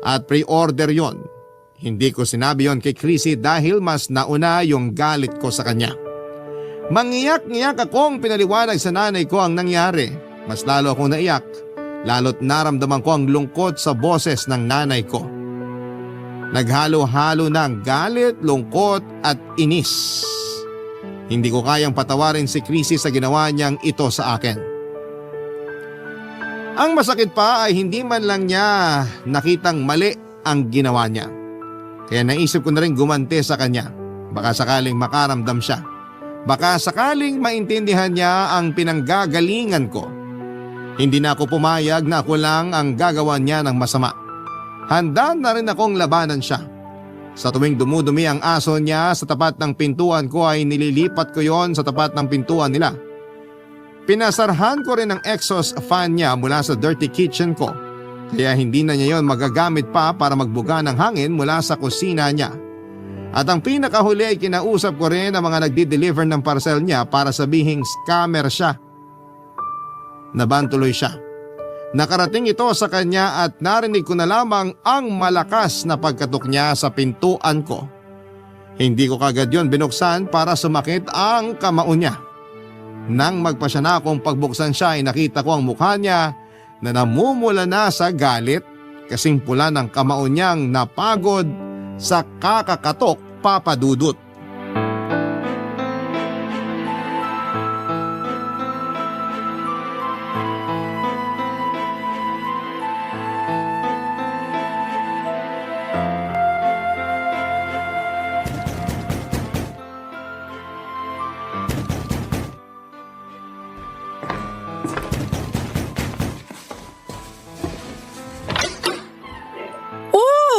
At pre-order yon. Hindi ko sinabi yon kay Chrissy dahil mas nauna yung galit ko sa kanya. Mangiyak-ngiyak akong pinaliwanag sa nanay ko ang nangyari. Mas lalo akong naiyak, lalo't naramdaman ko ang lungkot sa boses ng nanay ko. Naghalo-halo ng galit, lungkot at inis. Hindi ko kayang patawarin si Chrissy sa ginawa niyang ito sa akin. Ang masakit pa ay hindi man lang niya nakitang mali ang ginawa niya. Kaya naisip ko na rin gumanti sa kanya. Baka sakaling makaramdam siya. Baka sakaling maintindihan niya ang pinanggagalingan ko. Hindi na ako pumayag na ako lang ang gagawa niya ng masama. Handa na rin akong labanan siya. Sa tuwing dumudumi ang aso niya sa tapat ng pintuan ko ay nililipat ko yon sa tapat ng pintuan nila. Pinasarhan ko rin ang exhaust fan niya mula sa dirty kitchen ko. Kaya hindi na niya yon magagamit pa para magbuga ng hangin mula sa kusina niya. At ang pinakahuli ay kinausap ko rin ang mga nagdi-deliver ng parcel niya para sabihing scammer siya. Nabantuloy siya. Nakarating ito sa kanya at narinig ko na lamang ang malakas na pagkatok niya sa pintuan ko. Hindi ko kagad yon binuksan para sumakit ang kamao niya. Nang magpasya na akong pagbuksan siya ay nakita ko ang mukha niya na namumula na sa galit kasing pula ng kamao niyang napagod sa kakakatok papadudot.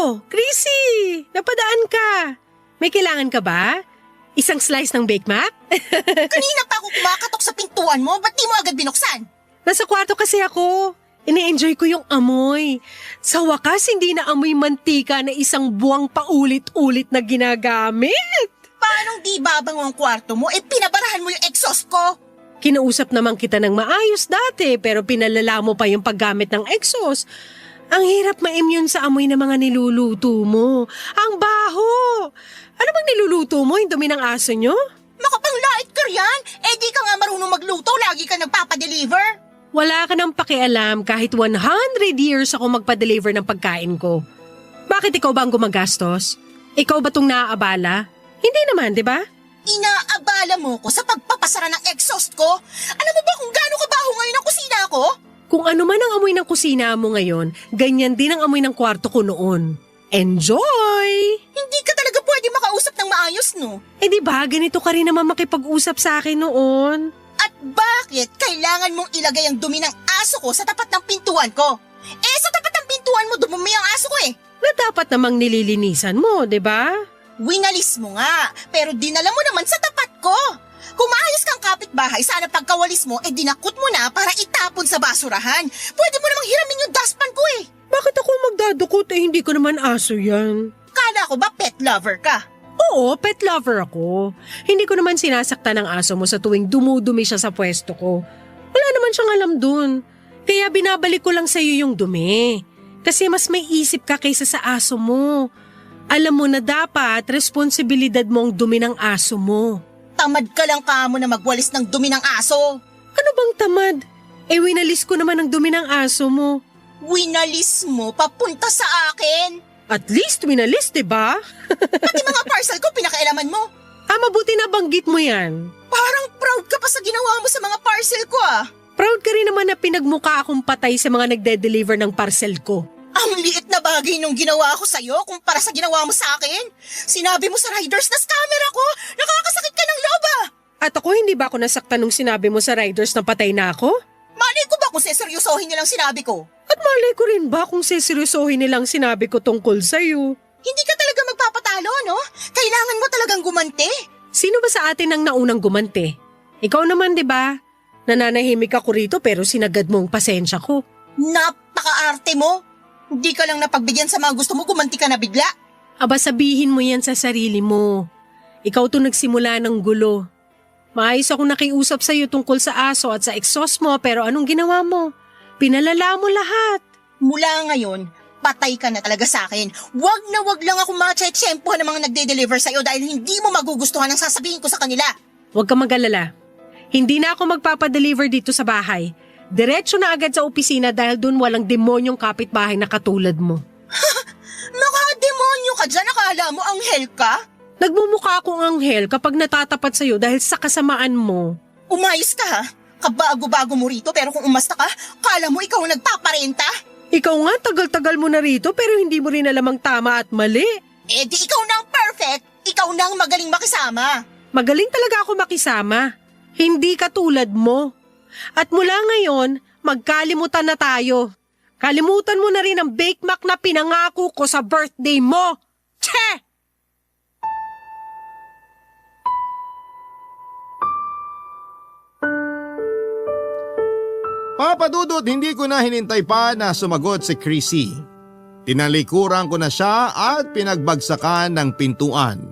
Chrissy! Napadaan ka! May kailangan ka ba? Isang slice ng Bake Mac? Kanina pa ako kumakatok sa pintuan mo, ba't di mo agad binuksan? Nasa kwarto kasi ako. Ine-enjoy ko yung amoy. Sa wakas, hindi na amoy mantika na isang buwang paulit-ulit na ginagamit. Paanong di babango ang kwarto mo? Pinabarahan mo yung exhaust ko. Kinausap naman kita ng maayos dati pero pinalala mo pa yung paggamit ng exhaust. Ang hirap ma-immune sa amoy ng mga niluluto mo. Ang baho! Ano bang niluluto mo? Yung dumi ng aso nyo? Makapanglait ka yan! Di ka nga marunong magluto, lagi ka nagpapadeliver. Wala ka nang pakialam kahit 100 years ako magpa-deliver ng pagkain ko. Bakit ikaw ba ang gumagastos? Ikaw ba tong naaabala? Hindi naman, di ba? Inaabala mo ko sa pagpapasara ng exhaust ko? Alam mo ba kung gaano kabaho ngayon ang kusina ko? Kung ano man ang amoy ng kusina mo ngayon, ganyan din ang amoy ng kwarto ko noon. Enjoy! Hindi ka talaga pwede makausap ng maayos, no? Di ba ganito ka rin naman makipag-usap sa akin noon? At bakit kailangan mong ilagay ang dumi ng aso ko sa tapat ng pintuan ko? Sa tapat ng pintuan mo dumumi ang aso ko Na dapat namang nililinisan mo, di ba? Winalis mo nga, pero dinala mo naman sa tapat ko. Kung maayos kang kapitbahay, sana pagkawalis mo, dinakot mo na para itapon sa basurahan. Pwede mo namang hiramin yung dustpan ko Bakit ako magdadukot hindi ko naman aso yan? Kala ko ba pet lover ka? Oo, pet lover ako. Hindi ko naman sinasaktan ng aso mo sa tuwing dumudumi siya sa pwesto ko. Wala naman siyang alam dun. Kaya binabalik ko lang sa'yo yung dumi. Kasi mas may isip ka kaysa sa aso mo. Alam mo na dapat responsibilidad mo ang dumi ng aso mo. Tamad ka lang kamo na magwalis ng dumi ng aso. Ano bang tamad? Winalis ko naman ang dumi ng aso mo. Winalis mo papunta sa akin. At least winalis, diba? Pati mga parcel ko pinakailaman mo. Mabuti na banggit mo yan. Parang proud ka pa sa ginawa mo sa mga parcel ko ah. Proud ka rin naman na pinagmuka akong patay sa mga nagde-deliver ng parcel ko. Ang liit na bagay nung ginawa ko sa'yo kumpara sa ginawa mo sa akin. Sinabi mo sa riders na scammer ako. Nakakasakit ka ng loba. At ako, hindi ba ako nasaktan nung sinabi mo sa riders na patay na ako? Malay ko ba kung seseryosohin nilang sinabi ko? At malay ko rin ba kung seseryosohin nilang sinabi ko tungkol sa'yo? Hindi ka talaga magpapatalo, no? Kailangan mo talagang gumanti. Sino ba sa atin ang naunang gumanti? Ikaw naman, di ba? Nananahimik ako rito pero sinagad mo ang pasensya ko. Napaka-arte mo. Hindi ka lang napagbigyan sa mga gusto mo, gumanti ka na bigla. Aba, sabihin mo yan sa sarili mo. Ikaw to nagsimula ng gulo. Maayos akong nakiusap sa'yo tungkol sa aso at sa exhaust mo pero anong ginawa mo? Pinalala mo lahat. Mula ngayon, patay ka na talaga sa akin. Wag na wag lang ako matsyempohan ng mga nagde-deliver sa'yo dahil hindi mo magugustuhan ang sasabihin ko sa kanila. Huwag ka mag-alala. Hindi na ako magpapadeliver dito sa bahay. Diretso na agad sa opisina dahil dun walang demonyong kapitbahay na katulad mo. Naka-demonyo ka dyan, akala mo anghel ka? Nagmumukha akong anghel kapag natatapat sa'yo dahil sa kasamaan mo. Umayos ka ha? Kabago-bago mo rito pero kung umasta ka, kala mo ikaw ang nagpaparenta? Ikaw nga, tagal-tagal mo na rito pero hindi mo rin alam ang tama at mali. Eh di ikaw na ang perfect, ikaw na ang magaling makisama. Magaling talaga ako makisama. Hindi katulad mo. At mula ngayon, magkalimutan na tayo. Kalimutan mo na rin ang Bake Mac na pinangako ko sa birthday mo. Tche! Papadudot, hindi ko na hinintay pa na sumagot si Chrissy. Tinalikuran ko na siya at pinagbagsakan ng pintuan.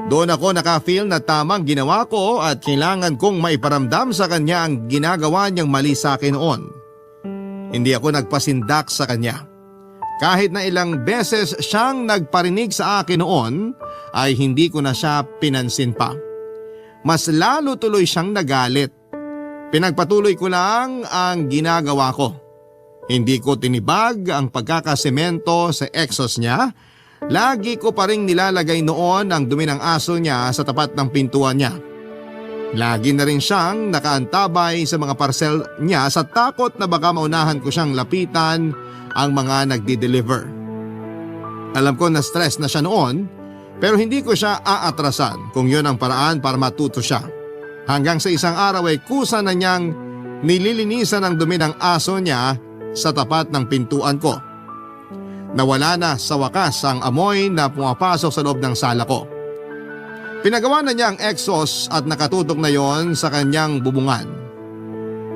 Doon ako nakafeel na tamang ginawa ko at kailangan kong maiparamdam sa kanya ang ginagawa niyang mali sa akin noon. Hindi ako nagpasindak sa kanya. Kahit na ilang beses siyang nagparinig sa akin noon ay hindi ko na siya pinansin pa. Mas lalo tuloy siyang nagalit. Pinagpatuloy ko lang ang ginagawa ko. Hindi ko tinibag ang pagkakasemento sa exhaust niya. Lagi ko pa ring nilalagay noon ang dumi ng aso niya sa tapat ng pintuan niya. Lagi na rin siyang nakaantabay sa mga parcel niya sa takot na baka maunahan ko siyang lapitan ang mga nagdi-deliver. Alam ko na stress na siya noon pero hindi ko siya aatrasan kung yun ang paraan para matuto siya. Hanggang sa isang araw ay kusa na niyang nililinisan ang dumi ng aso niya sa tapat ng pintuan ko. Nawala na sa wakas ang amoy na pumapasok sa loob ng sala ko. Pinagawa na niya ang exhaust at nakatutok na yon sa kanyang bubungan.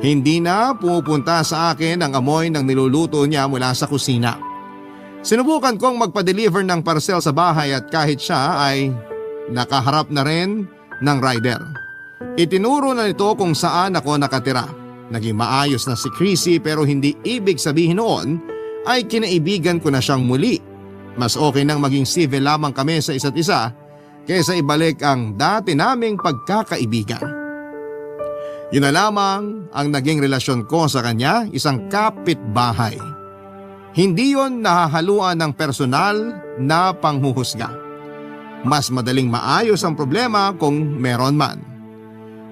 Hindi na pumupunta sa akin ang amoy ng niluluto niya mula sa kusina. Sinubukan kong magpa-deliver ng parcel sa bahay at kahit siya ay nakaharap na rin ng rider. Itinuro na nito kung saan ako nakatira. Naging maayos na si Chrissy pero hindi ibig sabihin noon ay kinaibigan ko na siyang muli. Mas okay nang maging civil lamang kami sa isa't isa kaysa ibalik ang dati naming pagkakaibigan. Yun na lamang ang naging relasyon ko sa kanya, isang kapitbahay. Hindi yon nahahaluan ng personal na panghuhusga. Mas madaling maayos ang problema kung meron man.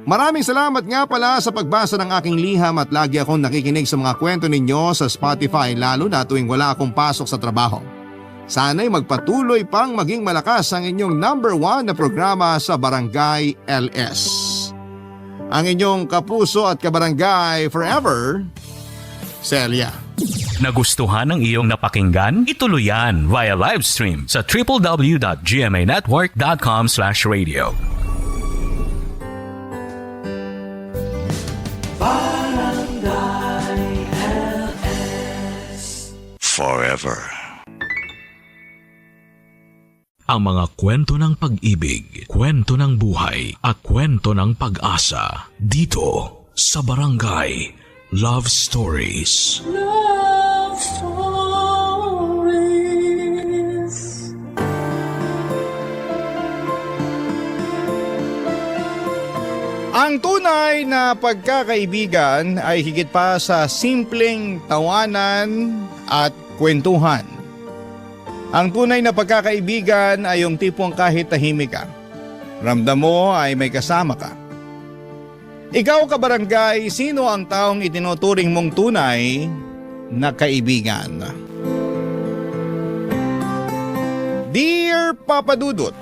Maraming salamat nga pala sa pagbasa ng aking liham at lagi akong nakikinig sa mga kwento ninyo sa Spotify lalo na tuwing wala akong pasok sa trabaho. Sana'y magpatuloy pang maging malakas ang inyong #1 na programa sa Barangay LS. Ang inyong kapuso at kabarangay forever, Celia. Nagustuhan ng iyong napakinggan? Ituloy yan via live stream sa www.gmanetwork.com/radio. Forever. Ang mga kwento ng pag-ibig, kwento ng buhay at kwento ng pag-asa dito sa Barangay Love Stories. Love Stories. Ang tunay na pagkakaibigan ay higit pa sa simpleng tawanan at kwentuhan. Ang tunay na pagkakaibigan ay yung tipong kahit tahimik ka, ramdam mo ay may kasama ka. Ikaw kabarangay, sino ang taong itinuturing mong tunay na kaibigan? Dear Papa Dudut,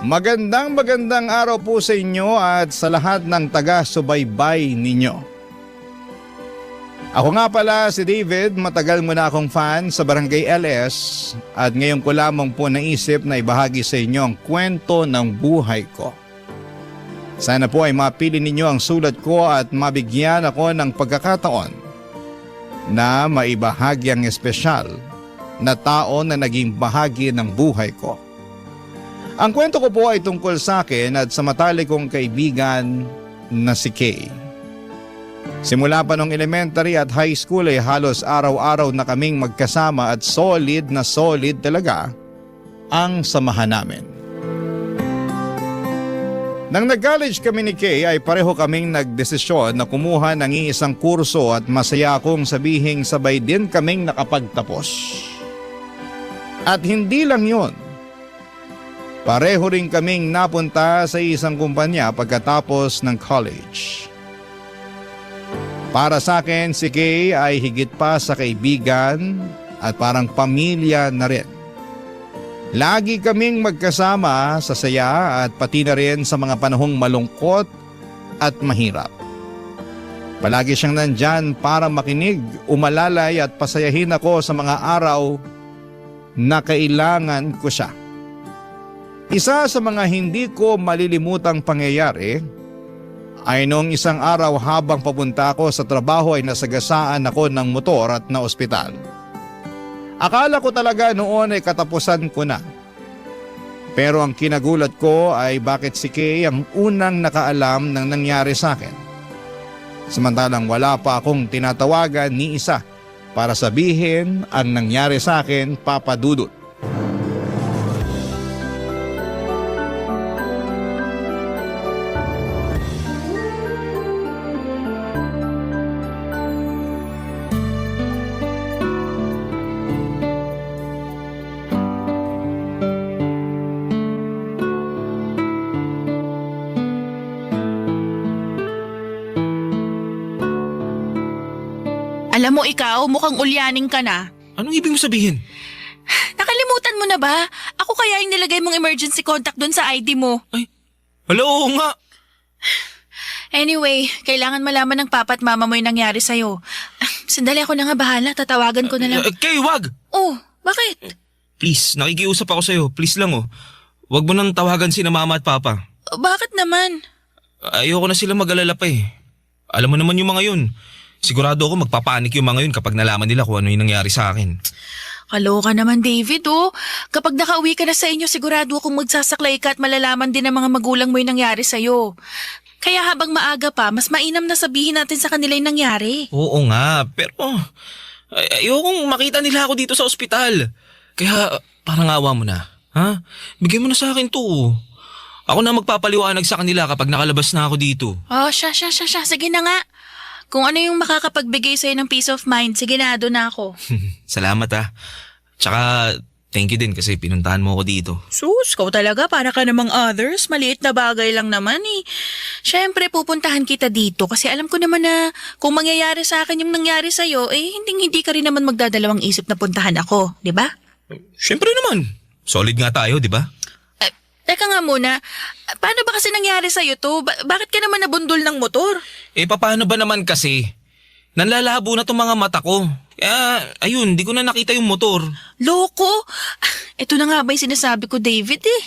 magandang araw po sa inyo at sa lahat ng taga-subaybay ninyo. Ako nga pala si David, matagal mo na akong fan sa Barangay LS at ngayon ko lamang po naisip na ibahagi sa inyo ang kwento ng buhay ko. Sana po ay mapili ninyo ang sulat ko at mabigyan ako ng pagkakataon na maibahagi ang espesyal na tao na naging bahagi ng buhay ko. Ang kwento ko po ay tungkol sa akin at sa matalik kong kaibigan na si Kay. Simula pa nung elementary at high school ay halos araw-araw na kaming magkasama at solid talaga ang samahan namin. Nang nag-college kami ni Kay ay pareho kaming nagdesisyon na kumuha ng iisang kurso at masaya akong sabihing sabay din kaming nakapagtapos. At hindi lang yun. Pareho rin kaming napunta sa isang kumpanya pagkatapos ng college. Para sa akin, si Kay ay higit pa sa kaibigan at parang pamilya na rin. Lagi kaming magkasama sa saya at pati na rin sa mga panahong malungkot at mahirap. Palagi siyang nandyan para makinig, umalalay at pasayahin ako sa mga araw na kailangan ko siya. Isa sa mga hindi ko malilimutang pangyayari ay noong isang araw habang papunta ako sa trabaho ay nasagasaan ako ng motor at na ospital. Akala ko talaga noon ay katapusan ko na. Pero ang kinagulat ko ay bakit si Kay ang unang nakaalam ng nangyari sa akin. Samantalang wala pa akong tinatawagan ni isa para sabihin ang nangyari sa akin, Papa Dudut. Alam mo ikaw, mukhang ulyaning ka na. Anong ibig mo sabihin? Nakalimutan mo na ba? Ako kaya yung nilagay mong emergency contact doon sa ID mo. Ay, hala, oo nga. Anyway, kailangan malaman ng papa at mama mo yung nangyari sa'yo. Sandali ako na nga bahala, tatawagan ko na lang. Kay, wag! Oh, bakit? Please, nakikiusap ako sa'yo. Please lang oh. Wag mo nang tawagan sina mama at papa. Bakit naman? Ayoko na sila mag-alala pa eh. Alam mo naman yung mga yun. Sigurado ako magpapanik yung mga yun kapag nalaman nila kung ano yung nangyari sa akin. Kaloka naman, David, oh. Kapag nakauwi ka na sa inyo, sigurado akong magsasaklay ka at malalaman din ng mga magulang mo yung nangyari sa'yo. Kaya habang maaga pa, mas mainam na sabihin natin sa kanila yung nangyari. Oo nga, pero ayokong makita nila ako dito sa ospital. Kaya parang awa mo na. Ha? Bigay mo na sa akin to. Ako na magpapaliwanag sa kanila kapag nakalabas na ako dito. Oh, siya. Sige na nga. Kung ano yung makakapagbigay sa'yo ng peace of mind, sige na, doon na ako. Salamat ah. Tsaka thank you din kasi pinuntahan mo ako dito. Sus, kau talaga para ka namang others. Maliit na bagay lang naman eh. Siyempre, pupuntahan kita dito kasi alam ko naman na kung mangyayari sa akin yung nangyari sa'yo, hindi ka rin naman magdadalawang isip na puntahan ako, di ba? Siyempre naman. Solid nga tayo, di ba? Teka nga muna, paano ba kasi nangyari sa'yo to? Bakit ka naman nabundol ng motor? Paano ba naman kasi? Nanlalabo na tong mga mata ko. Kaya, ayun, di ko na nakita yung motor. Loko! Ito na nga ba yung sinasabi ko, David eh.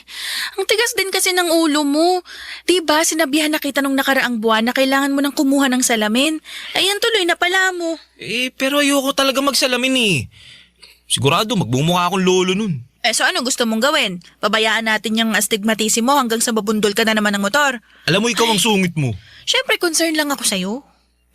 Ang tigas din kasi ng ulo mo. Diba, sinabihan na kita nung nakaraang buwan na kailangan mo nang kumuha ng salamin. Ayan tuloy na pala mo. Pero ayoko talaga magsalamin eh. Sigurado magbumukha akong lolo nun. So ano gusto mong gawin? Pabayaan natin yung astigmatismo hanggang sa mabundol ka na naman ng motor. Alam mo, ikaw ang sungit mo. Siyempre, concern lang ako sa'yo.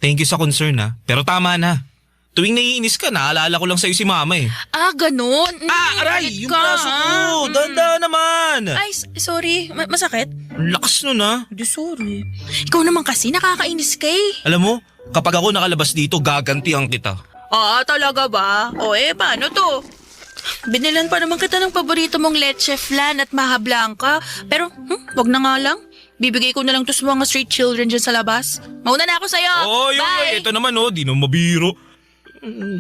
Thank you sa concern ha, pero tama na. Tuwing naiinis ka, naalala ko lang sa'yo si mama eh. Ah, ganun. Aray! Ingat Yung ka, braso ko! ha? Danda naman! Ay, sorry. Masakit? Ang lakas nun ah. Di, sorry. Ikaw naman kasi, nakakainis ka eh. Alam mo, kapag ako nakalabas dito, gagantihan kita. Ah, talaga ba? O paano to? Binilan pa naman kita ng paborito mong leche flan at maha blanca. Pero, wag na nga lang. Bibigay ko na lang to sa mga street children dyan sa labas. Mauna na ako sa'yo. Oh, Bye! ito naman oh, di naman mabiro.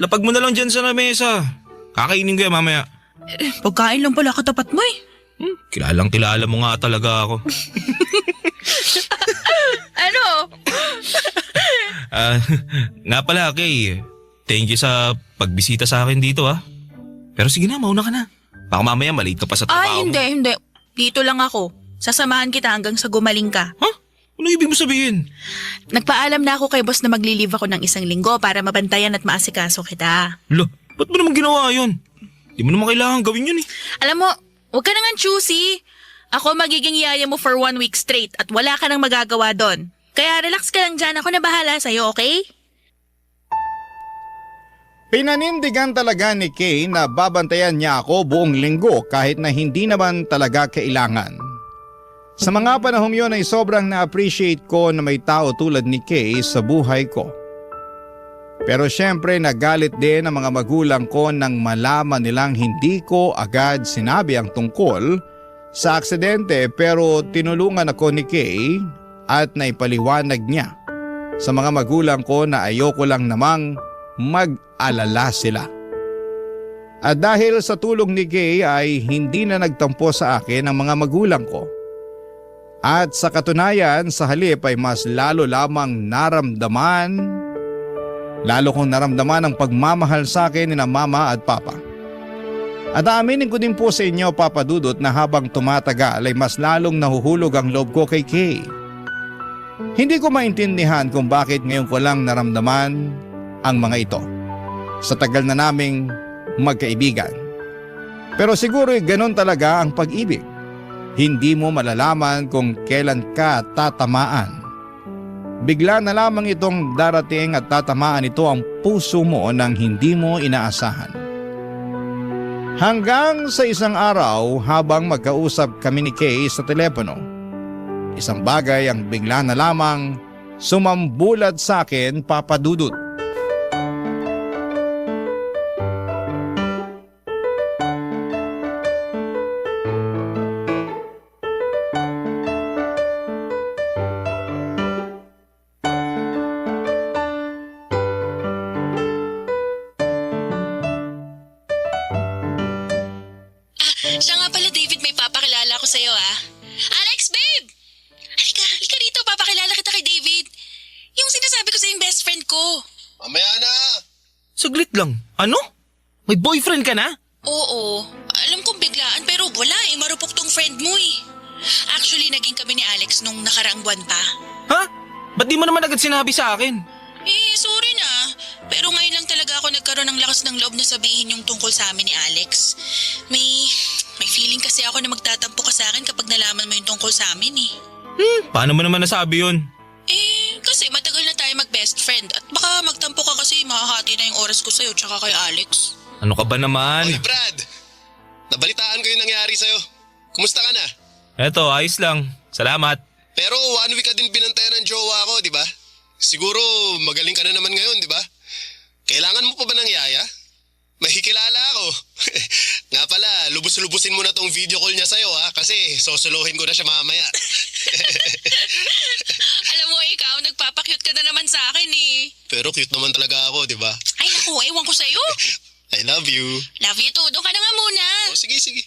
Lapag mo na lang dyan sa mesa. Kakainin ko yan mamaya. Pagkain lang pala katapat mo eh. Kilalang kilala mo nga talaga ako. Ano? Nga pala, Kay. Thank you sa pagbisita sa akin dito ah. Pero sige na, mauna ka na. Baka mamaya malate ka pa sa trabaho. Ay, hindi. Dito lang ako. Sasamahan kita hanggang sa gumaling ka. Ha? Ano ibig mo sabihin? Nagpaalam na ako kay boss na magli-leave ako ng 1 linggo para mabantayan at maasikaso kita. Lo, ba't mo naman ginawa yun? Di mo naman kailangan gawin yun eh. Alam mo, huwag ka nang choosy. Ako magiging yaya mo for 1 week straight at wala ka nang magagawa doon. Kaya relax ka lang dyan. Ako na bahala sa'yo, okay? Pinanindigan talaga ni Kay na babantayan niya ako buong linggo kahit na hindi naman talaga kailangan. Sa mga panahong yun ay sobrang na-appreciate ko na may tao tulad ni Kay sa buhay ko. Pero syempre nagalit din ang mga magulang ko nang malaman nilang hindi ko agad sinabi ang tungkol sa aksidente, pero tinulungan ako ni Kay at naipaliwanag niya sa mga magulang ko na ayoko lang namang mag-alala sila. At dahil sa tulong ni Kay ay hindi na nagtampo sa akin ang mga magulang ko. At sa katunayan, sa halip ay mas lalo lamang lalo kong naramdaman ang pagmamahal sa akin ni na mama at papa. At aaminin ko din po sa inyo, Papa Dudut, na habang tumatagal ay mas lalong nahuhulog ang loob ko kay Kay. Hindi ko maintindihan kung bakit ngayon ko lang naramdaman ang mga ito sa tagal na naming magkaibigan. Pero siguro ganun talaga ang pag-ibig. Hindi mo malalaman kung kailan ka tatamaan. Bigla na lamang itong darating at tatamaan ito ang puso mo nang hindi mo inaasahan. Hanggang sa isang araw habang magkausap kami ni Kay sa telepono, isang bagay ang bigla na lamang sumambulat sa akin, Papa Dudut. Siya nga pala, David, may papakilala ko sa'yo, ah. Alex, babe! Halika dito, papakilala kita kay David. Yung sinasabi ko sa yung best friend ko. Mamaya na! Saglit lang. Ano? May boyfriend ka na? Oo, alam kong biglaan pero wala eh, marupok tong friend mo eh. Actually, naging kami ni Alex nung nakaraang buwan pa. Ha? Ba't di mo naman agad sinabi sa akin? Sorry na. Pero ngayon lang talaga ako nagkaroon ng lakas ng loob na sabihin yung tungkol sa amin ni Alex. May feeling kasi ako na magtatampo ka sa akin kapag nalaman mo yung tungkol sa amin eh. Paano mo naman nasabi yun? Kasi matagal na tayo mag-best friend at baka magtampo ka kasi makahati na yung oras ko sa'yo tsaka kay Alex. Ano ka ba naman? Oy, Brad! Nabalitaan ko yung nangyari sa'yo. Kumusta ka na? Eto, ayos lang. Salamat. Pero 1 week ka din binantayan ng jowa ko, di ba? Siguro magaling ka na naman ngayon, di ba? Kailangan mo pa ba ng yaya? Mahikilala ako. Nga pala, lubos-lubusin mo na tong video call niya sa'yo ha, kasi sosolohin ko na siya mamaya. Alam mo ikaw, nagpapakyut ka na naman sa akin eh. Pero cute naman talaga ako, di ba? Ay naku, ewan ko sa'yo. I love you. Love you too, doon ka na nga muna. O sige.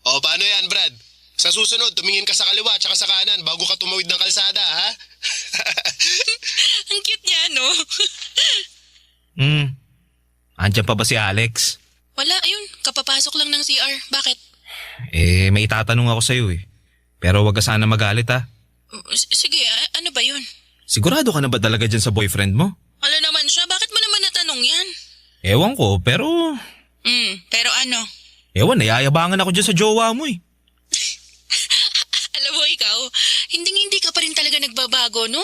O paano yan, Brad? Sa susunod, tumingin ka sa kaliwa at sa kanan bago ka tumawid ng kalsada, ha? Ang cute niya, no? Andiyan pa ba si Alex? Wala, ayun. Kapapasok lang ng CR. Bakit? May itatanong ako sa'yo eh. Pero wag ka sana magalit ha. Sige, ano ba yun? Sigurado ka na ba talaga dyan sa boyfriend mo? Wala naman siya. Bakit mo naman natanong yan? Ewan ko, pero... Pero ano? Ewan, nayayabangan ako dyan sa jowa mo eh. Alam mo ikaw, hindi ka pa rin talaga nagbabago, no?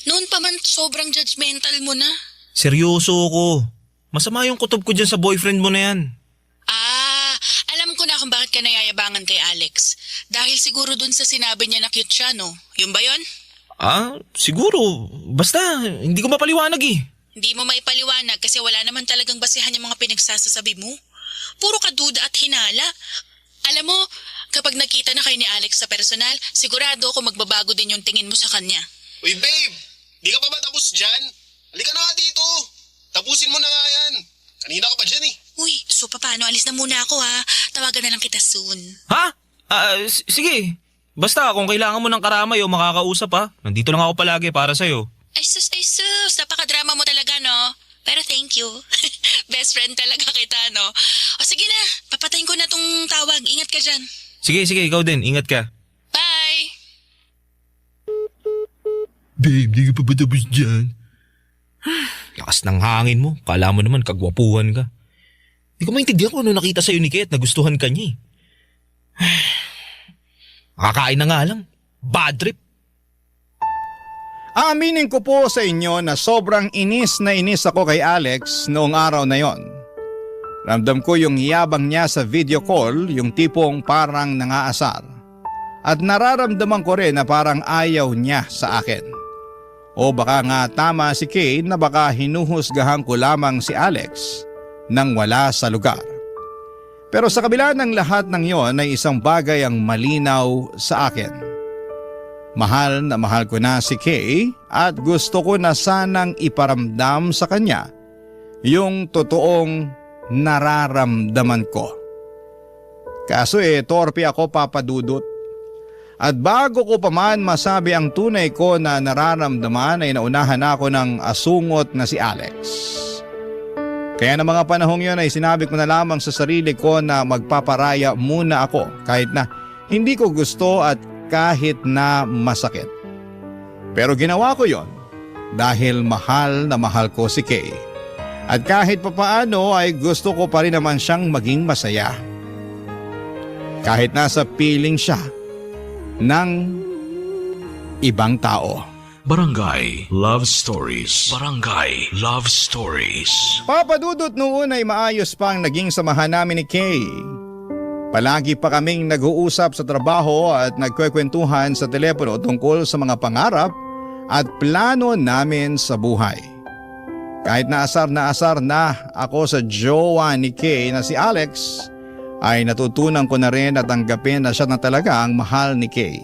Noon pa man sobrang judgmental mo na. Seryoso ko. Masama yung kutob ko dyan sa boyfriend mo na yan. Alam ko na kung bakit ka nayayabangan kay Alex. Dahil siguro dun sa sinabi niya na cute siya, no? Yun ba yun? Siguro. Basta, hindi ko mapaliwanag eh. Hindi mo maipaliwanag kasi wala naman talagang basihan yung mga pinagsasasabi mo. Puro ka duda at hinala. Alam mo, kapag nakita na kayo ni Alex sa personal, sigurado ako magbabago din yung tingin mo sa kanya. Uy babe, di ka pa ba tapos dyan? Halika na nga dito. Tapusin mo na nga yan. Kanina ka pa dyan eh. Uy, so paano? Alis na muna ako ha. Tawagan na lang kita soon. Ha? Sige. Basta kung kailangan mo ng karamay o makakausap ha, nandito lang ako palagi para sa'yo. Ay sus. Napaka-drama mo talaga, no? Pero thank you. Best friend talaga kita, no? O sige na, papatayin ko na tong tawag. Ingat ka dyan. Sige, ikaw din. Ingat ka. Bye! Babe, di ka pa ba tapos dyan? Lakas ng hangin mo. Kala mo naman kagwapuhan ka. Di ko maintindihan kung ano nakita sa'yo ni Kate. Nagustuhan ka niya eh. Nakakain na nga lang. Bad trip. Aaminin ko po sa inyo na sobrang inis na inis ako kay Alex noong araw na yon. Ramdam ko yung hiyabang niya sa video call, yung tipong parang nangaasar. At nararamdaman ko rin na parang ayaw niya sa akin. O baka nga tama si Kay na baka hinuhusgahan ko lamang si Alex nang wala sa lugar. Pero sa kabila ng lahat ng yon ay isang bagay ang malinaw sa akin. Mahal na mahal ko na si Kay at gusto ko na sanang iparamdam sa kanya yung totoong nararamdaman ko. Kaso torpe ako, Papa Dudut. At bago ko pa man masabi ang tunay ko na nararamdaman ay naunahan ako ng asungot na si Alex. Kaya na mga panahong yon ay sinabi ko na lamang sa sarili ko na magpaparaya muna ako kahit na hindi ko gusto at kahit na masakit. Pero ginawa ko yon dahil mahal na mahal ko si Kay. At kahit papaano ay gusto ko pa rin naman siyang maging masaya. Kahit nasa piling siya ng ibang tao. Barangay Love Stories. Barangay Love Stories. Papadudot noon ay maayos pang naging samahan namin ni Kay. Palagi pa kaming nag-uusap sa trabaho at nagkwekwentuhan sa telepono tungkol sa mga pangarap at plano namin sa buhay. Kahit na asar na ako sa jowa ni Kay na si Alex, ay natutunan ko na rin at tanggapin na siya na talaga ang mahal ni Kay.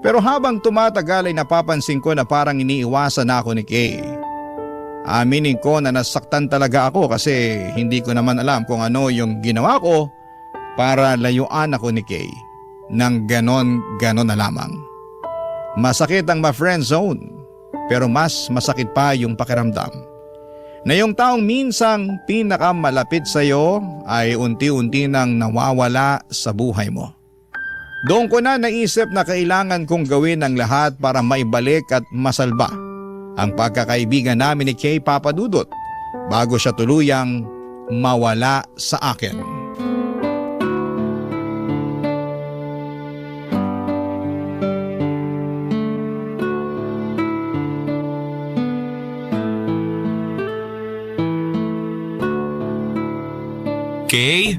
Pero habang tumatagal ay napapansin ko na parang iniiwasan ako ni Kay. Aminin ko na nasaktan talaga ako kasi hindi ko naman alam kung ano yung ginawa ko para layuan ako ni Kay nang ganon na lamang. Masakit ang ma-friend zone pero mas masakit pa yung pakiramdam na yung taong minsang pinakamalapit sa iyo ay unti-unti nang nawawala sa buhay mo. Doon ko na naisip na kailangan kong gawin ang lahat para maibalik at masalba ang pagkakaibigan namin ni Kay, Papa Dudut, bago siya tuluyang mawala sa akin. Kay?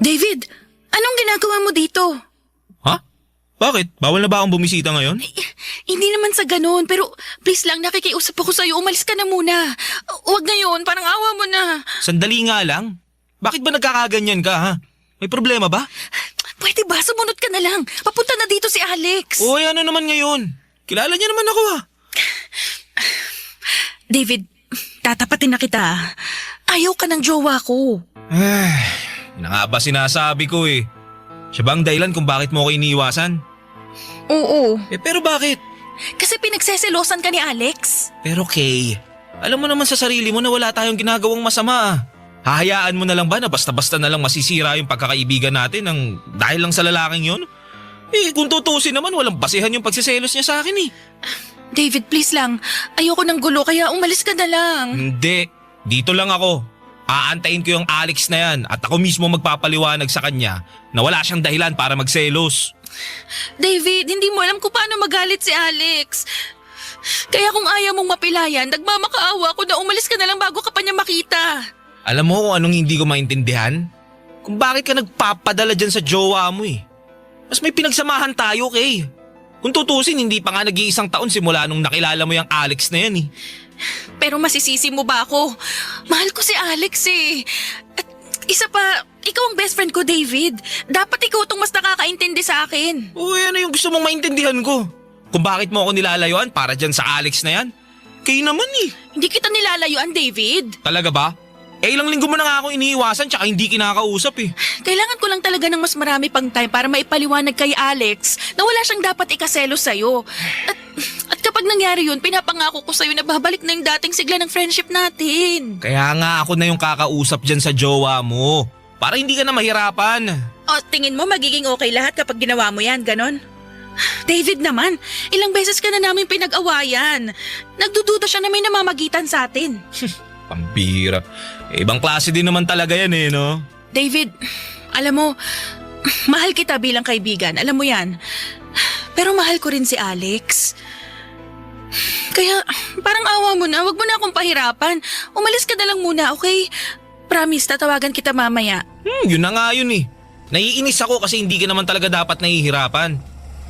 David, anong ginagawa mo dito? Ha? Bakit? Bawal na ba akong bumisita ngayon? Hindi naman sa ganun, pero please lang, nakikiusap ako sa'yo. Umalis ka na muna. Huwag ngayon, parang awa mo na. Sandali nga lang. Bakit ba nagkakaganyan ka ha? May problema ba? Pwede ba? Sumunod ka na lang. Papunta na dito si Alex. Uy, ano naman ngayon? Kilala niya naman ako ha. David, tatapatin na kita. Ayaw ka ng jowa ko. Yun na nga ba sinasabi ko eh. Siya ba ang dahilan kung bakit mo ako iniiwasan? Oo. Pero bakit? Kasi pinagseselosan ka ni Alex. Pero Kay, alam mo naman sa sarili mo na wala tayong ginagawang masama. Hahayaan mo na lang ba na basta-basta na lang masisira yung pagkakaibigan natin dahil lang sa lalaking yun? Kung tutusin naman walang basihan yung pagsiselos niya sa akin eh. David, please lang. Ayoko ng gulo kaya umalis ka na lang. Hindi. Dito lang ako. Aantayin ko yung Alex na yan at ako mismo magpapaliwanag sa kanya na wala siyang dahilan para magselos. David, hindi mo alam kung paano magalit si Alex. Kaya kung ayaw mong mapilayan, nagmamakaawa ako na umalis ka na lang bago ka pa niya makita. Alam mo kung anong hindi ko maintindihan? Kung bakit ka nagpapadala dyan sa jowa mo eh. Mas may pinagsamahan tayo, Kay. Kung tutusin, hindi pa nga nag-iisang taon simula nung nakilala mo yung Alex na yan eh. Pero masisisi mo ba ako? Mahal ko si Alex eh. At isa pa, ikaw ang best friend ko, David. Dapat ikaw itong mas nakakaintindi sa akin. Uy, ano yung gusto mong maintindihan ko? Kung bakit mo ako nilalayuan para dyan sa Alex na yan? Kayo naman eh. Hindi kita nilalayuan, David. Talaga ba? Ilang linggo mo na nga ako iniiwasan tsaka hindi kinakausap eh. Kailangan ko lang talaga ng mas marami pang time para maipaliwanag kay Alex na wala siyang dapat ikaselos sa'yo. At kapag nangyari yun, pinapangako ko sa'yo na babalik na yung dating sigla ng friendship natin. Kaya nga ako na yung kakausap dyan sa jowa mo. Para hindi ka na mahirapan. O, tingin mo magiging okay lahat kapag ginawa mo yan, ganon? David naman, ilang beses ka na namin pinag-awayan. Nagdududa siya na may namamagitan sa atin. Pambira. Ibang klase din naman talaga yan eh, no? David, alam mo, mahal kita bilang kaibigan, alam mo yan. Pero mahal ko rin si Alex. Kaya parang awa mo na, wag mo na akong pahirapan. Umalis ka na lang muna, okay? Promise, tatawagan kita mamaya. Yun na nga yun eh. Naiinis ako kasi hindi ka naman talaga dapat nahihirapan.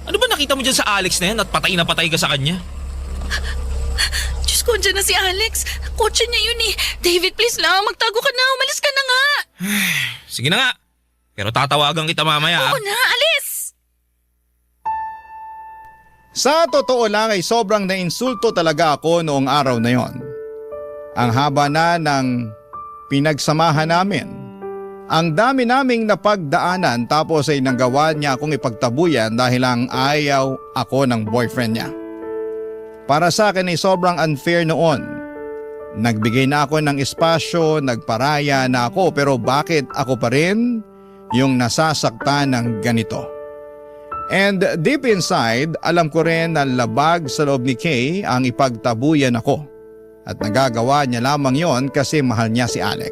Ano ba nakita mo dyan sa Alex na yan at patay ka sa kanya? Diyos ko, dyan na si Alex. Kotse niya yun eh. David, please lang, magtago ka na. Umalis ka na nga. Sige na nga. Pero tatawagan kita mamaya. Oo na, alis! Sa totoo lang ay sobrang nainsulto talaga ako noong araw na yon. Ang haba na ng pinagsamahan namin. Ang dami naming napagdaanan tapos ay nanggawa niya akong ipagtabuyan dahil lang ayaw ako ng boyfriend niya. Para sa akin ay sobrang unfair noon. Nagbigay na ako ng espasyo, nagparaya na ako pero bakit ako pa rin yung nasasaktan ng ganito? And deep inside, alam ko rin na labag sa loob ni Kay ang ipagtabuyan ako. At nagagawa niya lamang yon kasi mahal niya si Alex.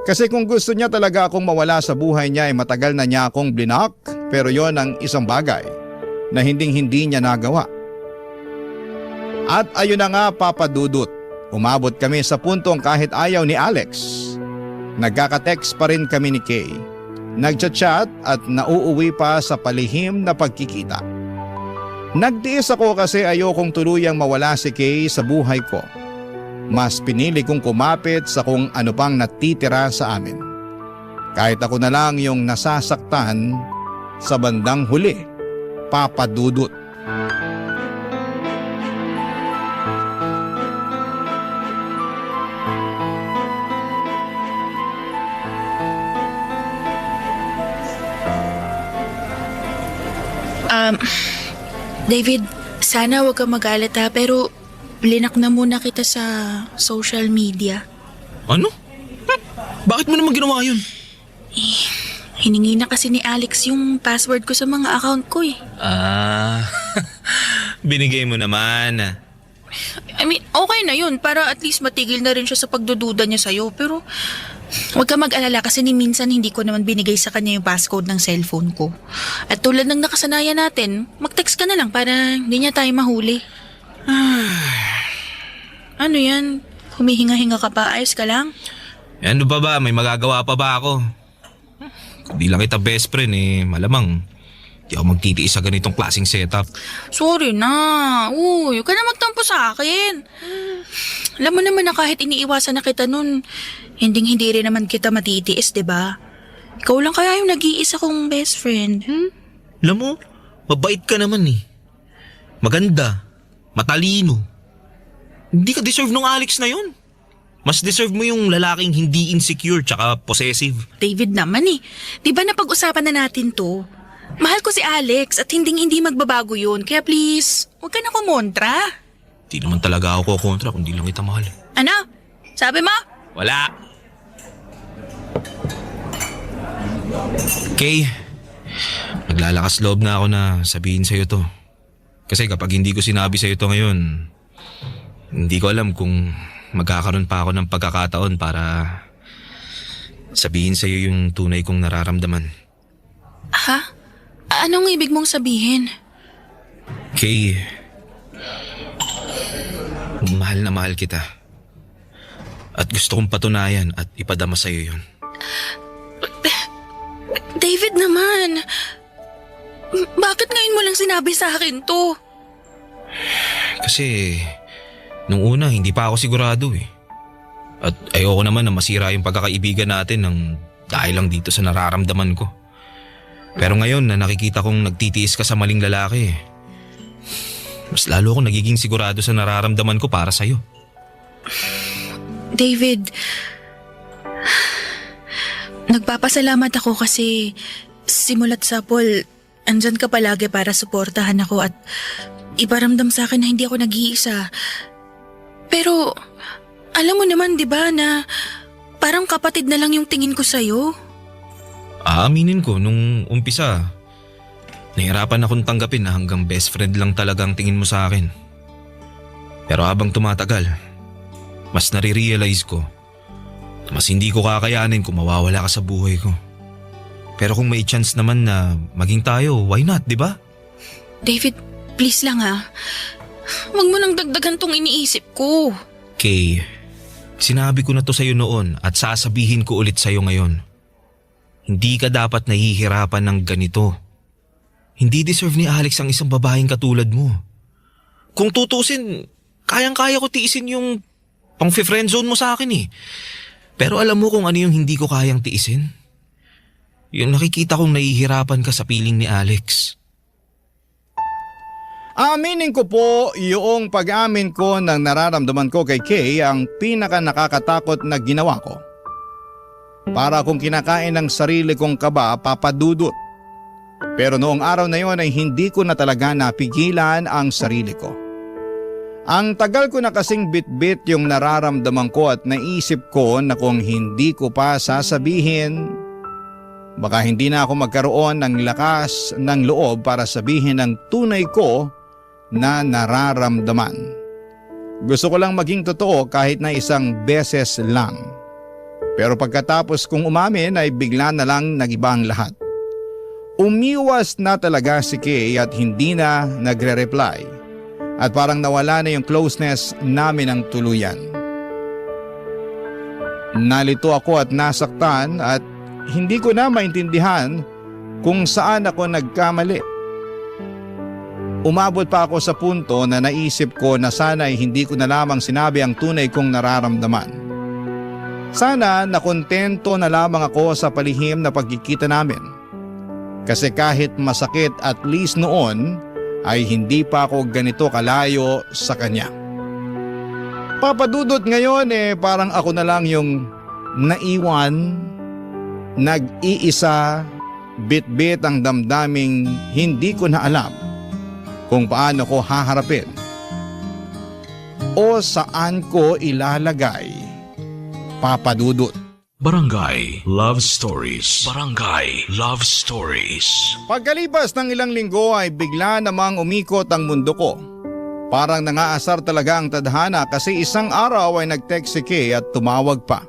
Kasi kung gusto niya talaga akong mawala sa buhay niya ay matagal na niya akong blinak pero yon ang isang bagay na hindi niya nagawa. At ayun na nga Papa Dudut, umabot kami sa puntong kahit ayaw ni Alex. Nagkaka-text pa rin kami ni Kay. Nagchat-chat at nauuwi pa sa palihim na pagkikita. Nagtiis ako kasi ayokong tuluyang mawala si Kay sa buhay ko. Mas pinili kong kumapit sa kung ano pang natitira sa amin. Kahit ako na lang yung nasasaktan sa bandang huli, Papa Dudut. David, sana wag kang magalit ha, pero blinak na muna kita sa social media. Ano? Bakit mo naman ginawa yun? Hiningi na kasi ni Alex yung password ko sa mga account ko eh. Binigay mo naman. I mean, okay na yun para at least matigil na rin siya sa pagdududa niya sa'yo. Pero huwag ka mag-alala kasi ni minsan hindi ko naman binigay sa kanya yung passcode ng cellphone ko. At tulad ng nakasanayan natin, mag-text ka na lang para hindi niya tayo mahuli. Ano yan? Humihinga-hinga ka pa? Ayos ka lang? Ano ba? May magagawa pa ba ako? Kung di lang kita best friend eh, malamang di ako magtitiis sa ganitong klaseng setup. Sorry na. Uy, huwag ka na magtampo sa akin. Alam mo naman na kahit iniiwasan na kita nun, hindi rin naman kita matitiis, diba? Ikaw lang kaya yung nag-iisa kong best friend. Alam mo, mabait ka naman eh. Maganda, matalino. Hindi ka deserve nung Alex na yun. Mas deserve mo yung lalaking hindi insecure tsaka possessive. David naman eh. Diba napag-usapan na natin to? Mahal ko si Alex at hindi magbabago yun. Kaya please, huwag ka na kumontra. Di naman talaga ako kontra kung di lang kita mahal. Ano? Sabi mo? Wala. Kay, naglalakas loob na ako na sabihin sa'yo to. Kasi kapag hindi ko sinabi sa'yo to ngayon, hindi ko alam kung magkakaroon pa ako ng pagkakataon para sabihin sa'yo yung tunay kong nararamdaman. Ha? Anong ibig mong sabihin? Kay, mahal na mahal kita. At gusto kong patunayan at ipadama sa'yo yun. David naman, bakit ngayon mo lang sinabi sa akin to? Kasi nung una hindi pa ako sigurado eh. At ayoko naman na masira yung pagkakaibigan natin dahil lang dito sa nararamdaman ko. Pero ngayon na nakikita kong nagtitiis ka sa maling lalaki, mas lalo akong nagiging sigurado sa nararamdaman ko para sa'yo. David, nagpapasalamat ako kasi simulat sa Paul, andyan ka palagi para suportahan ako at iparamdam sa akin na hindi ako nag-iisa. Pero alam mo naman 'di ba na parang kapatid na lang yung tingin ko sa'yo? Aaminin ko nung umpisa, nahirapan akong tanggapin na hanggang best friend lang talaga ang tingin mo sa akin. Pero habang tumatagal, mas nare-realize ko na mas hindi ko kakayanin kung mawawala ka sa buhay ko. Pero kung may chance naman na maging tayo, why not, di ba? David, please lang ha. Huwag mo nang dagdagan tong iniisip ko. Kay, sinabi ko na to sa'yo noon at sasabihin ko ulit sa'yo ngayon. Hindi ka dapat nahihirapan ng ganito. Hindi deserve ni Alex ang isang babaeng katulad mo. Kung tutusin, kayang-kaya ko tiisin yung pang-friendzone mo sa akin eh. Pero alam mo kung ano yung hindi ko kayang tiisin? Yung nakikita kong nahihirapan ka sa piling ni Alex. Aminin ko po, yung pag-amin ko ng nararamdaman ko kay Kay ang pinaka nakakatakot na ginawa ko. Para akong kinakain ng sarili kong kaba, papadudot. Pero noong araw na yon ay hindi ko na talaga napigilan ang sarili ko. Ang tagal ko na kasing bitbit yung nararamdaman ko at naisip ko na kung hindi ko pa sasabihin, baka hindi na ako magkaroon ng lakas ng loob para sabihin ang tunay ko na nararamdaman. Gusto ko lang maging totoo kahit na isang beses lang. Pero pagkatapos kong umamin ay bigla na lang nagiba ang lahat. Umiwas na talaga si Kay at hindi na nagre-reply. At parang nawala na yung closeness namin ng tuluyan. Nalito ako at nasaktan at hindi ko na maintindihan kung saan ako nagkamali. Umabot pa ako sa punto na naisip ko na sana ay hindi ko na lamang sinabi ang tunay kong nararamdaman. Sana nakontento na lamang ako sa palihim na pagkikita namin. Kasi kahit masakit at least noon ay hindi pa ako ganito kalayo sa kanya. Papadudot ngayon parang ako na lang yung naiwan, nag-iisa, bit-bit ang damdaming hindi ko na alam kung paano ko haharapin o saan ko ilalagay. Papadudot. Barangay Love Stories. Barangay Love Stories. Pagkalipas ng ilang linggo ay bigla namang umikot ang mundo ko. Parang nangaasar talaga ang tadhana kasi isang araw ay nag-text si Kay at tumawag pa.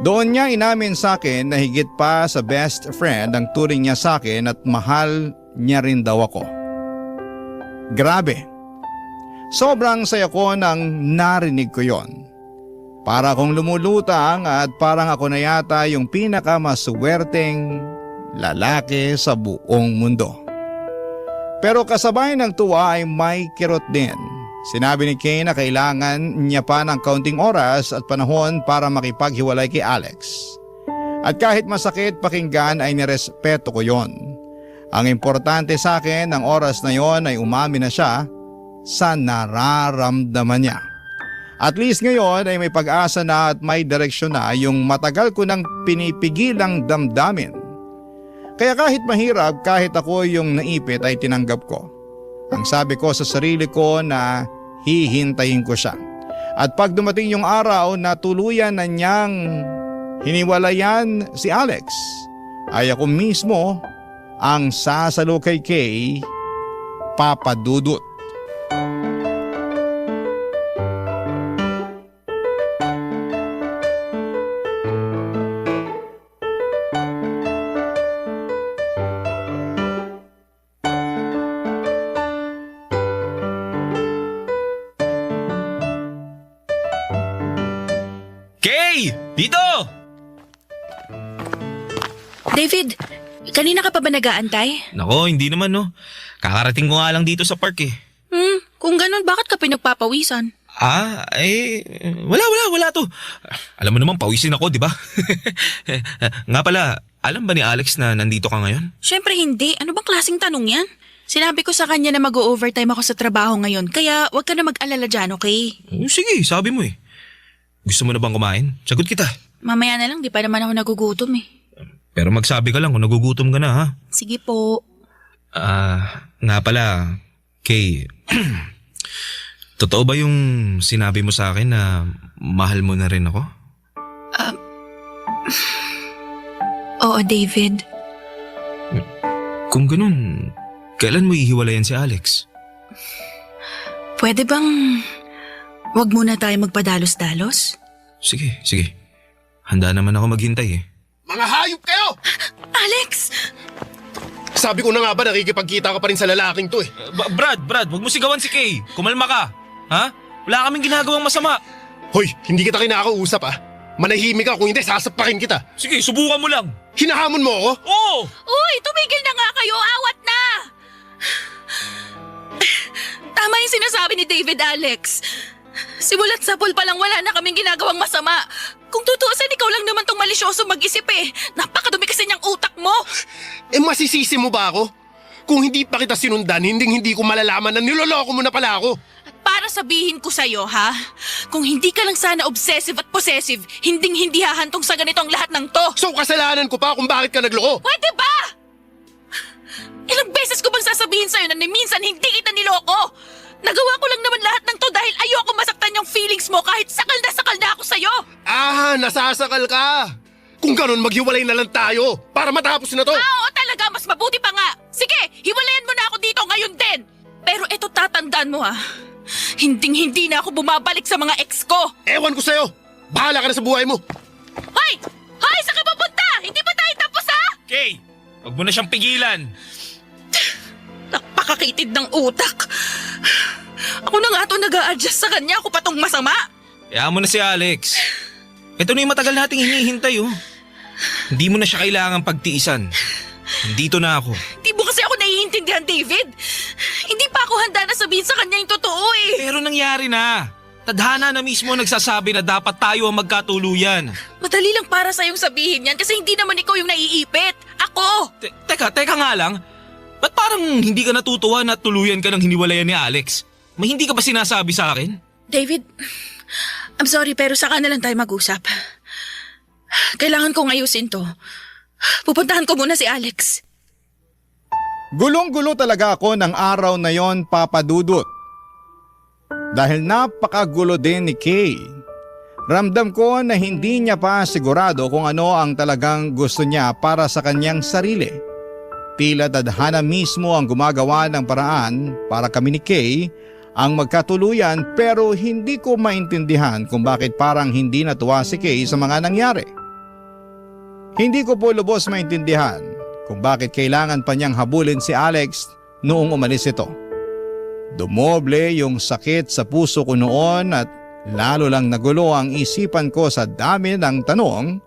Doon niya inamin sa akin na higit pa sa best friend ang turing niya sa akin at mahal niya rin daw ako. Grabe. Sobrang saya ko nang narinig ko yon. Para akong lumulutang at parang ako na yata yung pinakamaswerteng lalaki sa buong mundo. Pero kasabay ng tuwa ay may kirot din. Sinabi ni Kay na kailangan niya pa ng kaunting oras at panahon para makipaghiwalay kay Alex. At kahit masakit pakinggan ay nirespeto ko yon. Ang importante sa akin ng oras na yon ay umamin na siya sa nararamdaman niya. At least ngayon ay may pag-asa na at may direksyon na yung matagal ko nang pinipigilang damdamin. Kaya kahit mahirap, kahit ako yung naipit ay tinanggap ko. Ang sabi ko sa sarili ko na hihintayin ko siya. At pag dumating yung araw na tuluyan na niyang hiniwalayan si Alex, ay ako mismo ang sasalo kay Kay, papadudot. David, kanina ka pa ba nag-aantay? Nako, hindi naman no. Kakarating ko nga lang dito sa park eh. Kung ganun, bakit ka pinagpapawisan? Wala to. Alam mo naman, pawisin ako, di ba? Nga pala, alam ba ni Alex na nandito ka ngayon? Siyempre hindi. Ano bang klaseng tanong yan? Sinabi ko sa kanya na mag-overtime ako sa trabaho ngayon, kaya wag ka na mag-alala dyan, okay? Sige, sabi mo eh. Gusto mo na bang kumain? Sagot kita. Mamaya na lang, di pa naman ako nagugutom eh. Pero magsabi ka lang kung nagugutom ka na ha. Sige po. Nga pala, Kay, totoo ba yung sinabi mo sa akin na mahal mo na rin ako? Oo, David. Kung ganun, kailan mo ihiwalayan si Alex? Pwede bang wag muna tayo magpadalos-dalos? Sige. Handa naman ako maghintay eh. Mga hayop kayo! Alex! Sabi ko na nga ba nakikipagkita ka pa rin sa lalaking to eh. Brad, wag mo sigawan si Kay. Kumalma ka. Ha? Wala kaming ginagawang masama. Hoy, hindi kita kinakausap ah. Manahimik ka, kung hindi sasapakin kita. Sige, subukan mo lang. Hinahamon mo ako? Oo! Uy, tumigil na nga kayo! Awat na! Tama yung sinasabi ni David, Alex. Simulat sapol pa lang wala na kaming ginagawang masama. Kung tutuusin, ikaw lang naman tong malisyoso mag-isip eh. Napakadumi kasi niyang utak mo. Eh masisisi mo ba ako? Kung hindi pa kita sinundan, hindi ko malalaman na niloloko mo na pala ako. At para sabihin ko sa'yo, ha? Kung hindi ka lang sana obsessive at possessive, hindi hahantong sa ganito ang lahat ng to. So kasalanan ko pa kung bakit ka nagloko. Pwede ba? Ilang beses ko bang sasabihin sa'yo na minsan hindi kita niloko? Nagawa ko lang naman lahat ng to dahil ayoko masaktan yung feelings mo kahit sakal na ako sa'yo. Nasasakal ka. Kung ganun, maghiwalay na lang tayo para matapos na to. Oo talaga, mas mabuti pa nga. Sige, hiwalayan mo na ako dito ngayon din. Pero eto tatandaan mo ha, hindi na ako bumabalik sa mga ex ko. Ewan ko sa'yo. Bahala ka na sa buhay mo. Hoy! Hoy, saan ka pupunta? Hindi pa tayo tapos ha? Kay, wag mo na siyang pigilan. Napakakitid ng utak. Ako na nga ito nag-a-adjust sa kanya, ako pa tong masama. Kaya mo na si Alex. Ito na yung matagal nating hinihintay oh. Hindi mo na siya kailangang pagtiisan. Nandito na ako. Di mo kasi ako naiintindihan, David. Hindi pa ako handa na sabihin sa kanya yung totoo eh. Pero nangyari na. Tadhana na mismo nagsasabi na dapat tayo ang magkatuluyan. Madali lang para sa'yong sabihin yan kasi hindi naman ikaw yung naiipit. Ako! Teka nga lang. Ba't parang hindi ka natutuwa na tuluyan ka ng hiniwalayan ni Alex? May hindi ka ba sinasabi sa akin? David, I'm sorry pero saka na lang tayo mag-usap. Kailangan kong ayusin to. Pupuntahan ko muna si Alex. Gulong-gulo talaga ako ng araw na yon, Papa Dudut. Dahil napakagulo din ni Kay. Ramdam ko na hindi niya pa sigurado kung ano ang talagang gusto niya para sa kanyang sarili. Tila tadhana mismo ang gumagawa ng paraan para kami ni Kay ang magkatuluyan, pero hindi ko maintindihan kung bakit parang hindi natuwa si Kay sa mga nangyari. Hindi ko po lubos maintindihan kung bakit kailangan pa niyang habulin si Alex noong umalis ito. Dumoble yung sakit sa puso ko noon at lalo lang nagulo ang isipan ko sa dami ng tanong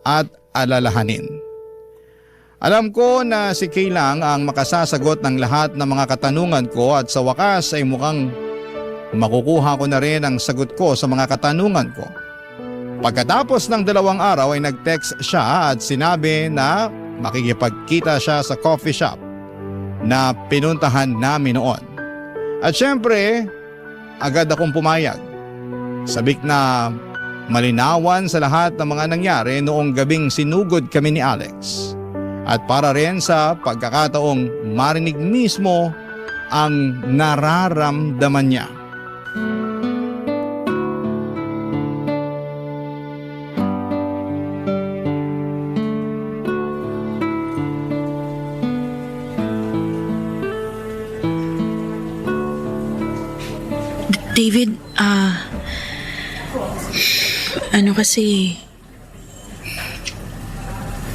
at alalahanin. Alam ko na si Kay lang ang makasasagot ng lahat ng mga katanungan ko at sa wakas ay mukhang makukuha ko na rin ang sagot ko sa mga katanungan ko. Pagkatapos ng 2 araw ay nag-text siya at sinabi na makikipagkita siya sa coffee shop na pinuntahan namin noon. At syempre, agad akong pumayag. Sabik na malinawan sa lahat ng mga nangyari noong gabing sinugod kami ni Alex. At para rin sa pagkakataong marinig mismo ang nararamdaman niya. David, ano kasi,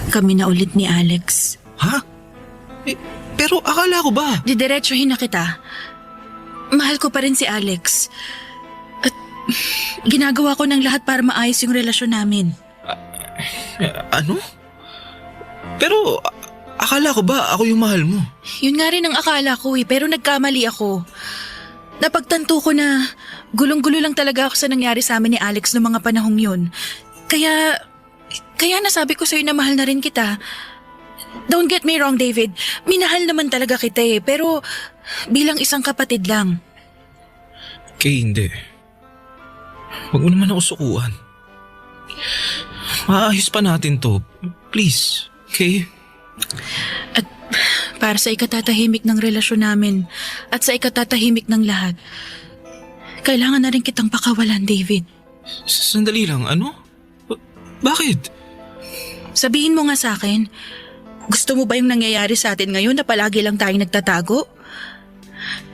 kami na ulit ni Alex. Ha? Pero akala ko ba? Didiretsuhin na kita. Mahal ko pa rin si Alex. At ginagawa ko ng lahat para maayos yung relasyon namin. Ano? Pero akala ko ba ako yung mahal mo? Yun nga rin ang akala ko pero nagkamali ako. Napagtanto ko na gulong-gulo lang talaga ako sa nangyari sa amin ni Alex noong mga panahong yun. Kaya nasabi ko sa'yo na mahal na rin kita. Don't get me wrong, David. Minahal naman talaga kita pero bilang isang kapatid lang. Kay, hindi. Huwag mo naman ako sukuan. Maayos pa natin to. Please, Kay. At para sa ikatatahimik ng relasyon namin at sa ikatatahimik ng lahat, kailangan na rin kitang pakawalan, David. Sandali lang, ano? Bakit? Sabihin mo nga sa akin, gusto mo ba yung nangyayari sa atin ngayon na palagi lang tayong nagtatago?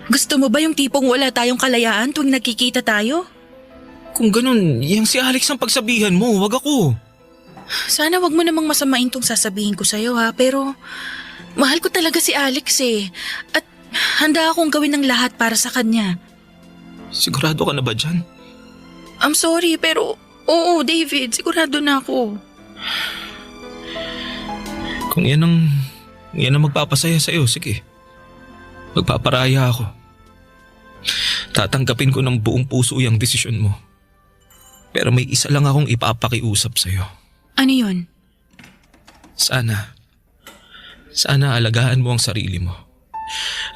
Gusto mo ba yung tipong wala tayong kalayaan tuwing nagkikita tayo? Kung ganun, yung si Alex ang pagsabihan mo, wag ako. Sana wag mo namang masamain tong sasabihin ko sa'yo pero mahal ko talaga si Alex at handa akong gawin ng lahat para sa kanya. Sigurado ka na ba dyan? I'm sorry pero oo David, sigurado na ako. Kung yan ang magpapasaya sa'yo, sige. Magpaparaya ako. Tatanggapin ko ng buong puso yung desisyon mo. Pero may isa lang akong ipapakiusap sa'yo. Ano yun? Sana alagaan mo ang sarili mo.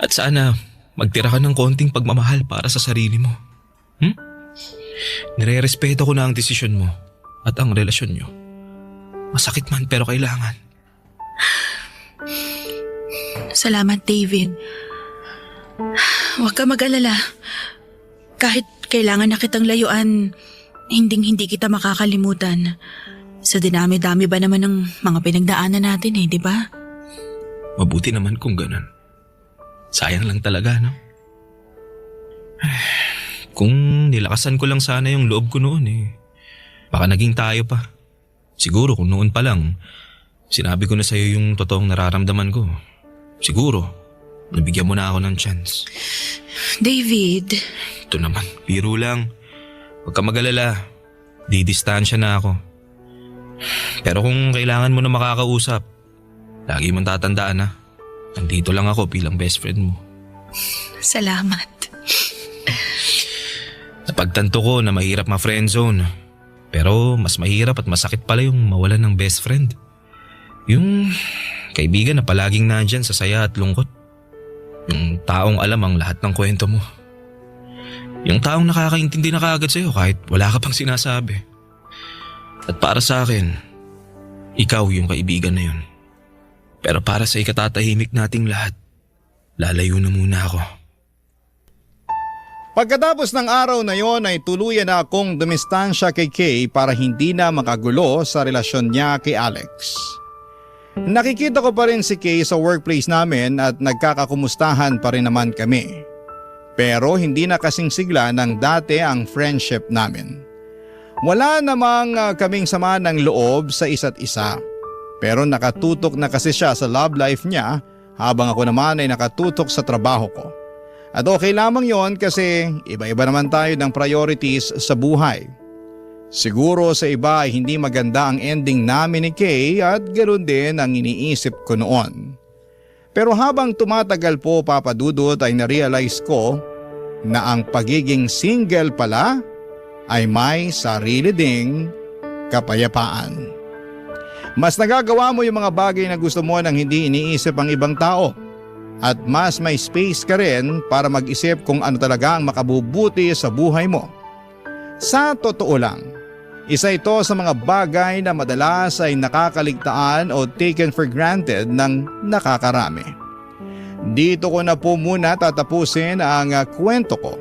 At sana magtira ka ng konting pagmamahal para sa sarili mo. Nire-respeto ko na ang desisyon mo at ang relasyon nyo. Masakit man pero kailangan. Salamat David. Huwag ka mag-alala. Kahit kailangan na kitang layuan, hindi kita makakalimutan. Sa dinami-dami ba naman ng mga pinagdaanan natin di ba? Mabuti naman kung ganun. Sayang lang talaga, no? Kung nilakasan ko lang sana yung loob ko noon baka naging tayo pa. Siguro kung noon pa lang, sinabi ko na sa'yo yung totoong nararamdaman ko. Siguro, nabigyan mo na ako ng chance. David. Ito naman, biro lang. Huwag ka mag-alala. Didistansya na ako. Pero kung kailangan mo na makakausap, lagi mong tatandaan nandito lang ako bilang best friend mo. Salamat. Napagtanto ko na mahirap ma-friendzone. Pero mas mahirap at masakit pala yung mawalan ng best friend. Yung kaibigan na palaging nandyan sa saya at lungkot. Yung taong alam ang lahat ng kwento mo. Yung taong nakakaintindi na kaagad sa'yo kahit wala ka pang sinasabi. At para sa akin, ikaw yung kaibigan na yun. Pero para sa ikatatahimik nating lahat, lalayo na muna ako. Pagkatapos ng araw na yon ay tuluyan na akong dumistansya kay Kay para hindi na makagulo sa relasyon niya kay Alex. Nakikita ko pa rin si Kay sa workplace namin at nagkakakumustahan pa rin naman kami. Pero hindi na kasing sigla ng dati ang friendship namin. Wala namang kaming sama ng loob sa isa't isa. Pero nakatutok na kasi siya sa love life niya habang ako naman ay nakatutok sa trabaho ko. At okay lamang yon kasi iba-iba naman tayo ng priorities sa buhay. Siguro sa iba ay hindi maganda ang ending namin ni Kay at ganoon din ang iniisip ko noon. Pero habang tumatagal po Papa Dudut ay narealize ko na ang pagiging single pala ay may sarili ding kapayapaan. Mas nagagawa mo yung mga bagay na gusto mo nang hindi iniisip ang ibang tao. At mas may space ka rin para mag-isip kung ano talaga ang makabubuti sa buhay mo. Sa totoo lang, isa ito sa mga bagay na madalas ay nakakaligtaan o taken for granted ng nakakarami. Dito ko na po muna tatapusin ang kwento ko.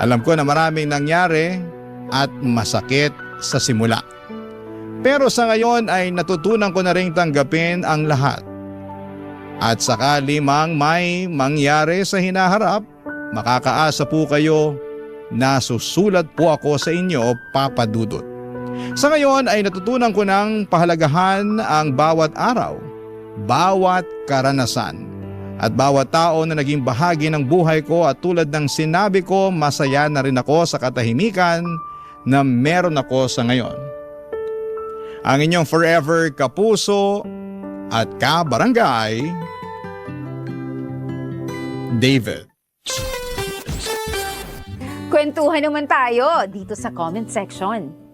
Alam ko na maraming nangyari at masakit sa simula. Pero sa ngayon ay natutunan ko na ring tanggapin ang lahat. At sakali mang may mangyari sa hinaharap, makakaasa po kayo na susulat po ako sa inyo, Papa Dudut. Sa ngayon ay natutunan ko ng pahalagahan ang bawat araw, bawat karanasan, at bawat tao na naging bahagi ng buhay ko at tulad ng sinabi ko, masaya na rin ako sa katahimikan na meron ako sa ngayon. Ang inyong forever kapuso, at Kabarangay David. Kwentuhan naman tayo dito sa comment section.